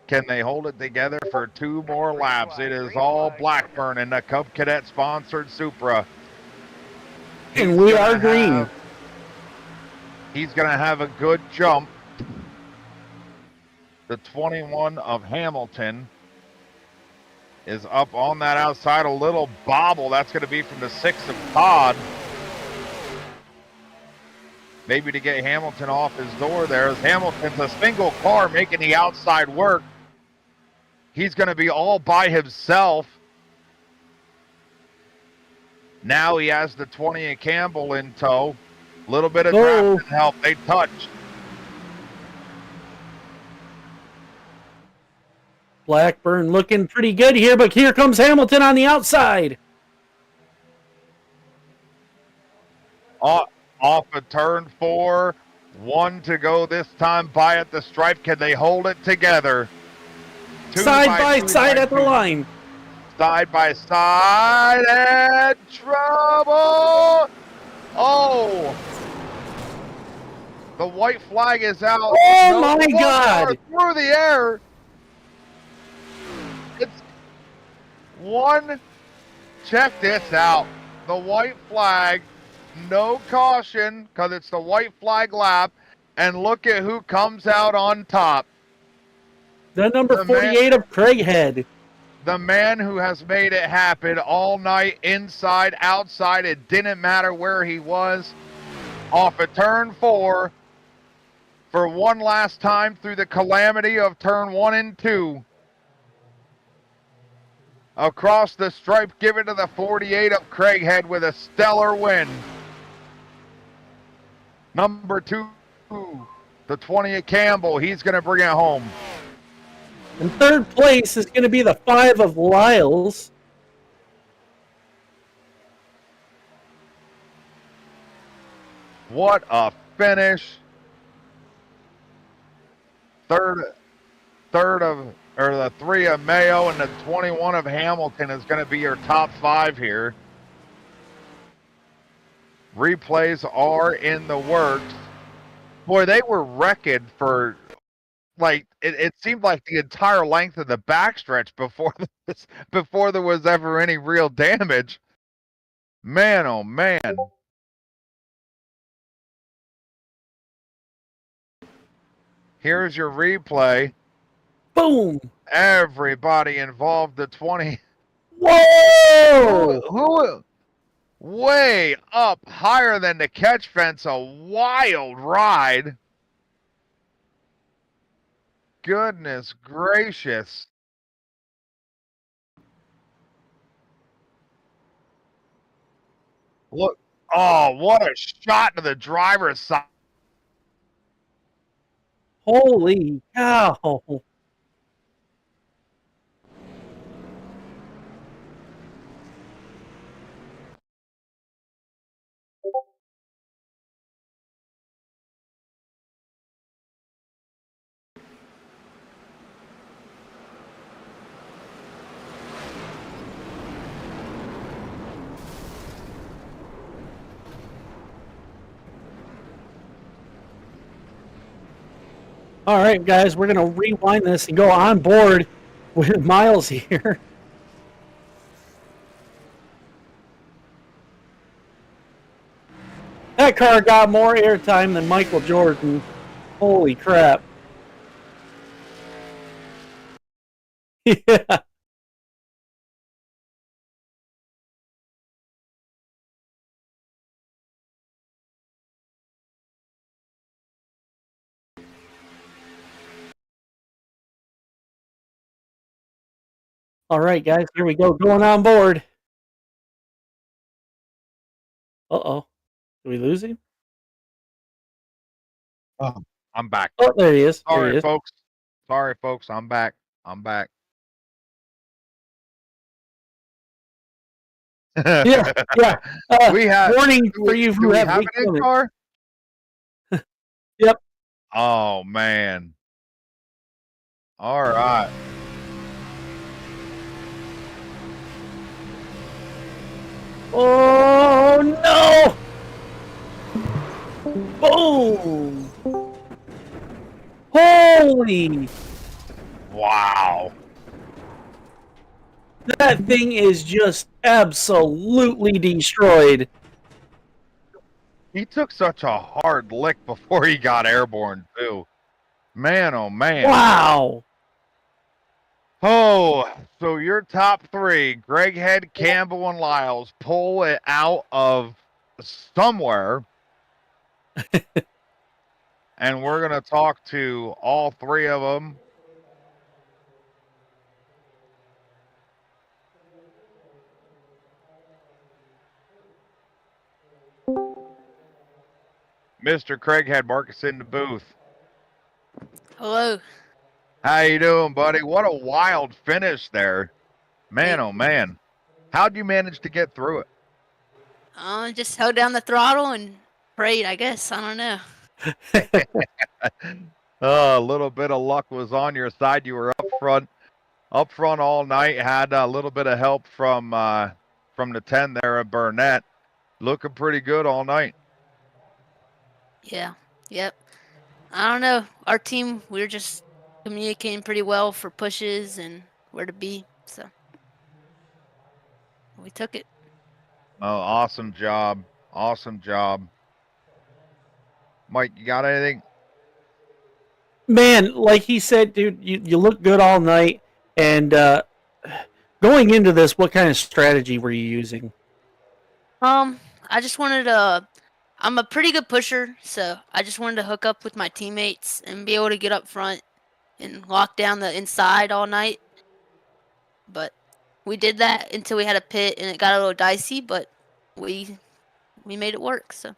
Can they hold it together for 2 more laps? It is all Blackburn in the Cub Cadet sponsored Supra. And we are green. He's going to have a good jump. The 21 of Hamilton is up on that outside. A little bobble. That's going to be from the 6 of Todd. Maybe to get Hamilton off his door there. As Hamilton's a single car making the outside work. He's going to be all by himself. Now he has the 20 of Campbell in tow. A little bit of drafting help. They touched. Blackburn looking pretty good here, but here comes Hamilton on the outside. Off of turn 4. 1 to go this time by at the stripe. Can they hold it together? Side by side at the line. Side by side and trouble. Oh. The white flag is out. Oh my God. Through the air. It's 1. Check this out. The white flag. No caution because it's the white flag lap. And look at who comes out on top. The number 48 of Craighead. The man who has made it happen all night, inside, outside. It didn't matter where he was. Off of turn 4 for one last time through the calamity of turn 1 and 2. Across the stripe, give it to the 48 of Craighead with a stellar win. Number 2, the 20 of Campbell. He's going to bring it home. In third place is going to be the 5 of Lyles. What a finish. The 3 of Mayo and the 21 of Hamilton is going to be your top 5 here. Replays are in the works. Boy, they were wrecked for, like, it seemed like the entire length of the backstretch before there was ever any real damage. Man, oh man. Here's your replay. Boom. Everybody involved, the 20. Whoa! Who way up higher than the catch fence, a wild ride. goodness gracious. Look. Oh, what a shot to the driver's side. Holy cow. All right, guys, we're going to rewind this and go on board with Miles here. That car got more airtime than Michael Jordan. Holy crap. Yeah. All right, guys, here we go. Going on board. Uh-oh. Did we lose him? Oh, I'm back. Oh, there he is. There Sorry, he is. folks. Sorry, folks. I'm back. I'm back. Yeah, yeah. We have warning do for we, you do who we have have weak an in stomachs. car? Yep. Oh man. All right. Oh no! Boom! Holy! Wow. That thing is just absolutely destroyed. He took such a hard lick before he got airborne too. Man, oh man. Wow! Oh, so your top three, Greg Head, Campbell, and Lyles, pull it out of somewhere. And we're going to talk to all three of them. Mr. Craig had Marcus in the booth. Hello. How you doing, buddy? What a wild finish there. Man, oh man. How'd you manage to get through it? Just held down the throttle and prayed, I guess. I don't know. A little bit of luck was on your side. You were up front all night. Had a little bit of help from the 10 there at Burnett. Looking pretty good all night. Yeah. Yep. I don't know. Our team, we were just communicating pretty well for pushes and where to be. So we took it. Oh, awesome job. Awesome job. Mike, you got anything? Man, like he said, dude, you look good all night. And going into this, what kind of strategy were you using? I just wanted to. I'm a pretty good pusher, so I just wanted to hook up with my teammates and be able to get up front and lock down the inside all night. But we did that until we had a pit, and it got a little dicey. But we made it work. So.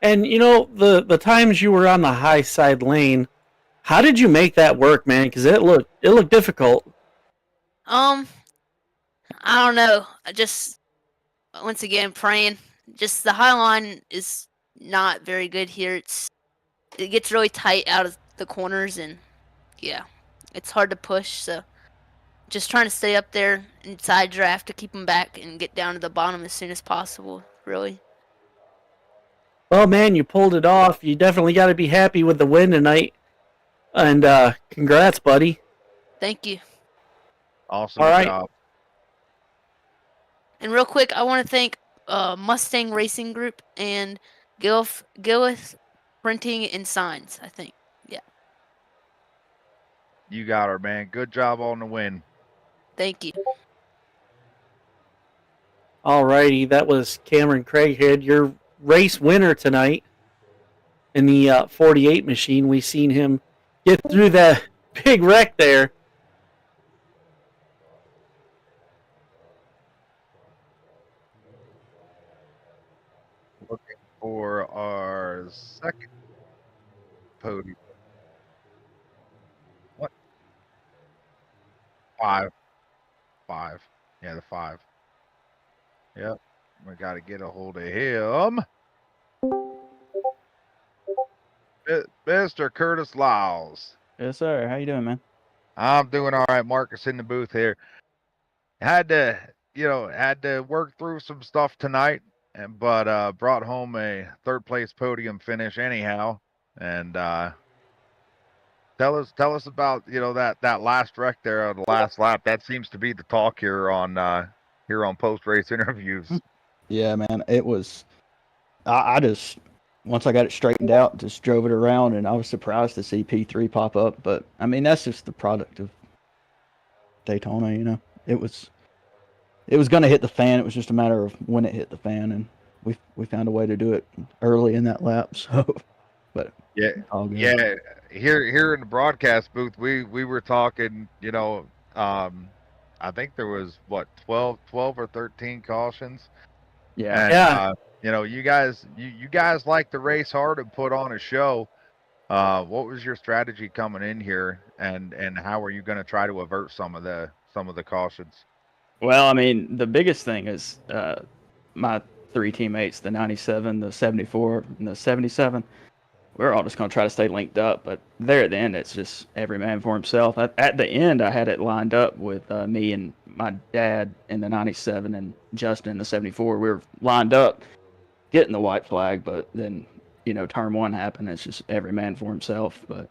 And you know the times you were on the high side lane, how did you make that work, man? Because it looked difficult. I don't know. I just once again praying. Just the high line is not very good here. It gets really tight out of the corners, and yeah, it's hard to push. So just trying to stay up there inside draft to keep them back and get down to the bottom as soon as possible. Really. Well, man, you pulled it off. You definitely got to be happy with the win tonight. And congrats, buddy. Thank you. Awesome All right. job. And real quick, I want to thank Mustang Racing Group and Gillis Printing and Signs, I think. Yeah. You got her, man. Good job on the win. Thank you. All righty, that was Cameron Craighead, your race winner tonight in the 48 machine. We seen him get through big wreck there. Looking for our second podium. What? 5. 5. Yeah, the 5. Yep. We got to get a hold of him. Mr. Curtis Lyles. Yes, sir. How you doing, man? I'm doing all right. Marcus in the booth here. Had to work through some stuff tonight, but brought home a third place podium finish anyhow. And tell us about that last wreck there on the last lap. That seems to be the talk here on post race interviews. Yeah, man. It was. I just once I got it straightened out, just drove it around, and I was surprised to see P3 pop up. But I mean, that's just the product of Daytona. You know, it was going to hit the fan. It was just a matter of when it hit the fan, and we found a way to do it early in that lap. So, but Yeah, all good. yeah. Here in the broadcast booth, we were talking. I think there was 12 or 13 cautions. Yeah. And you guys like to race hard and put on a show. What was your strategy coming in here, and how are you going to try to avert some of the cautions? Well, I mean, the biggest thing is my 3 teammates, the 97, the 74, and the 77. We're all just going to try to stay linked up. But there at the end, it's just every man for himself. At the end, I had it lined up with me and my dad in the 97 and Justin in the 74. We were lined up getting the white flag, but then, turn 1 happened. It's just every man for himself. But,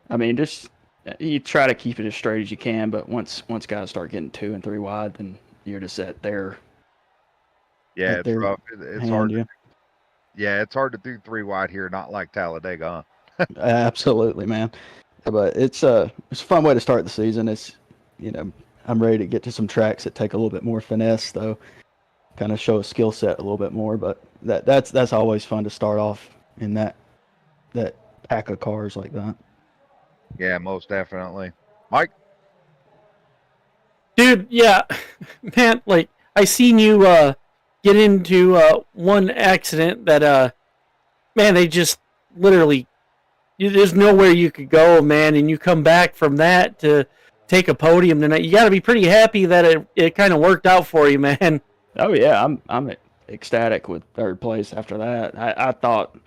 I mean, just you try to keep it as straight as you can. But once guys start getting 2 and 3 wide, then you're just at their Yeah, at it's their rough. It's hand, hard. yeah. Yeah, it's hard to do 3 wide here, not like Talladega. Huh? Absolutely, man. But it's a fun way to start the season. It's I'm ready to get to some tracks that take a little bit more finesse, though, kind of show a skill set a little bit more. But that's always fun to start off in that pack of cars like that. Yeah, most definitely. Mike? Dude, yeah, man, like I seen you get into one accident that man, they just literally there's nowhere you could go, man, and you come back from that to take a podium tonight. You got to be pretty happy that it kind of worked out for you, man. Oh yeah, I'm ecstatic with 3rd place after that. I thought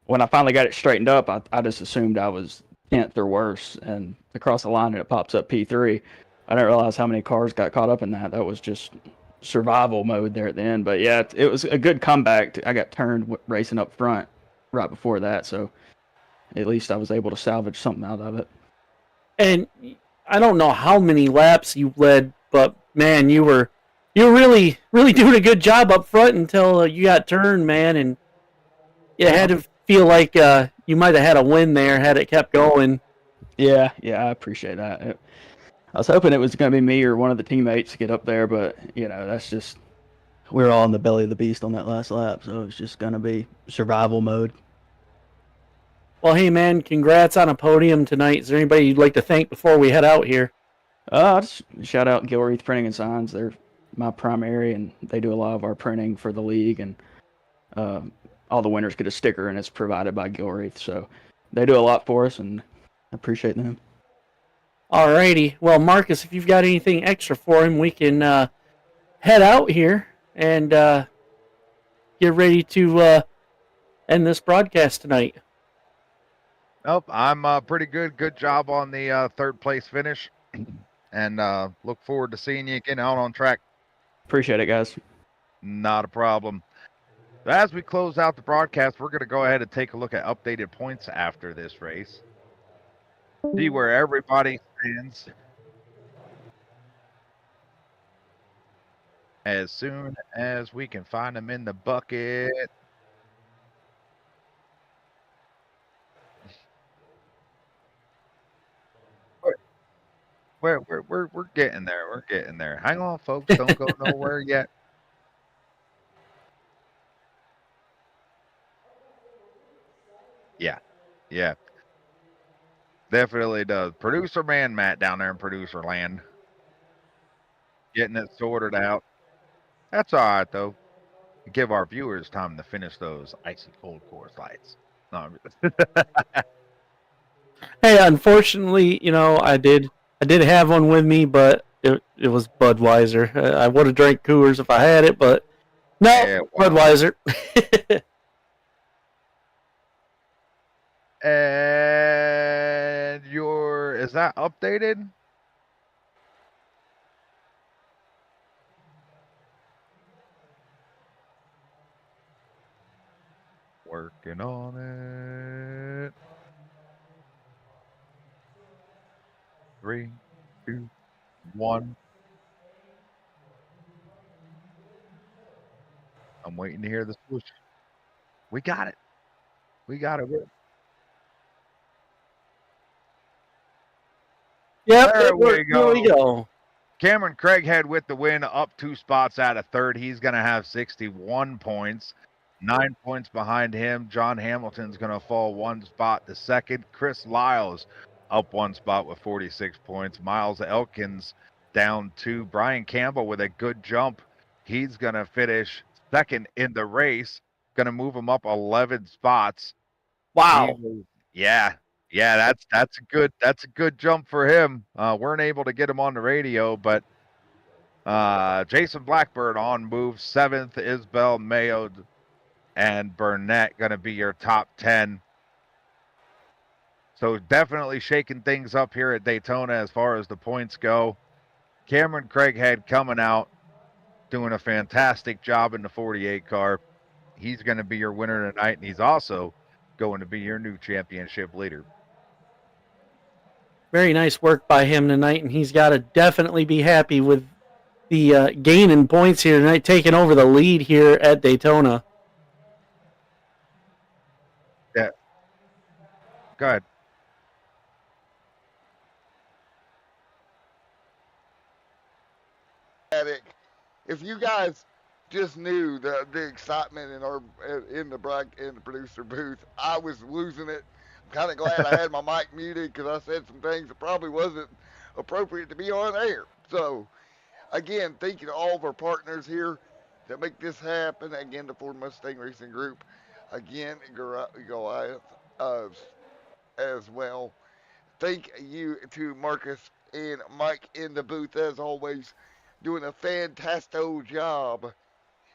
when I finally got it straightened up, I just assumed I was 10th or worse, and across the line it pops up P3. I didn't realize how many cars got caught up in that. That was just survival mode there at the end. But yeah, it was a good comeback. I got turned racing up front right before that, so at least I was able to salvage something out of it. And I don't know how many laps you led, but man, you were really doing a good job up front until you got turned, man, and you had to feel like you might have had a win there had it kept going. Yeah, I appreciate that. I was hoping it was going to be me or one of the teammates to get up there, but that's just we're all in the belly of the beast on that last lap, so it's just going to be survival mode. Well, hey man, congrats on a podium tonight. Is there anybody you'd like to thank before we head out here? I'll just shout out Gilreath Printing and Signs. They're my primary, and they do a lot of our printing for the league, and all the winners get a sticker, and it's provided by Gilreath. So they do a lot for us, and I appreciate them. Alrighty. Well, Marcus, if you've got anything extra for him, we can head out here and get ready to end this broadcast tonight. Nope, I'm pretty good. Good job on the 3rd place finish, and look forward to seeing you again out on track. Appreciate it, guys. Not a problem. As we close out the broadcast, we're going to go ahead and take a look at updated points after this race. See where everybody stands. As soon as we can find them in the bucket. We're getting there. We're getting there. Hang on, folks. Don't go nowhere yet. Yeah. Definitely does. Producer man Matt down there in producer land. Getting it sorted out. That's all right, though. Give our viewers time to finish those icy cold Coors Lights. No, Hey, unfortunately, I did have one with me, but it was Budweiser. I would have drank Coors if I had it, but no, yeah, well. Budweiser. And is that updated? Working on it. 3, 2, 1. I'm waiting to hear the swoosh. We got it. We got it. Yep, There it worked. we Here we go. Cameron Craighead with the win, up 2 spots out of third. He's going to have 61 points. 9 points behind him. John Hamilton's going to fall 1 spot to second. Chris Lyles up 1 spot with 46 points. Miles Elkins down 2. Brian Campbell with a good jump. He's going to finish second in the race. Going to move him up 11 spots. Wow. Yeah, that's a good jump for him. Weren't able to get him on the radio, but Jason Blackbird on move 7th. Isbell, Mayo, and Burnett going to be your top 10. So definitely shaking things up here at Daytona as far as the points go. Cameron Craighead coming out, doing a fantastic job in the 48 car. He's going to be your winner tonight, and he's also going to be your new championship leader. Very nice work by him tonight, and he's got to definitely be happy with the gain in points here tonight, taking over the lead here at Daytona. Yeah. Go ahead. If you guys just knew the excitement in the producer booth, I was losing it. I'm kind of glad I had my mic muted because I said some things that probably wasn't appropriate to be on air. So again, thank you to all of our partners here that make this happen. Again, the Ford Mustang Racing Group. Again, Goliath as well. Thank you to Marcus and Mike in the booth as always, doing a fantastical job.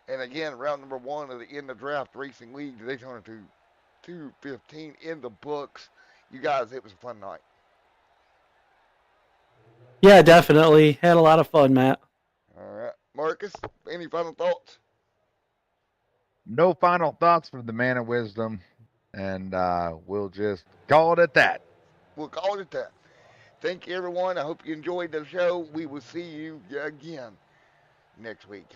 And again, round number 1 of the In the Draft Racing League, the Daytona 215 in the books. You guys, it was a fun night. Yeah, definitely. Had a lot of fun, Matt. All right. Marcus, any final thoughts? No final thoughts from the man of wisdom, and we'll just call it at that. We'll call it that. Thank you, everyone. I hope you enjoyed the show. We will see you again next week.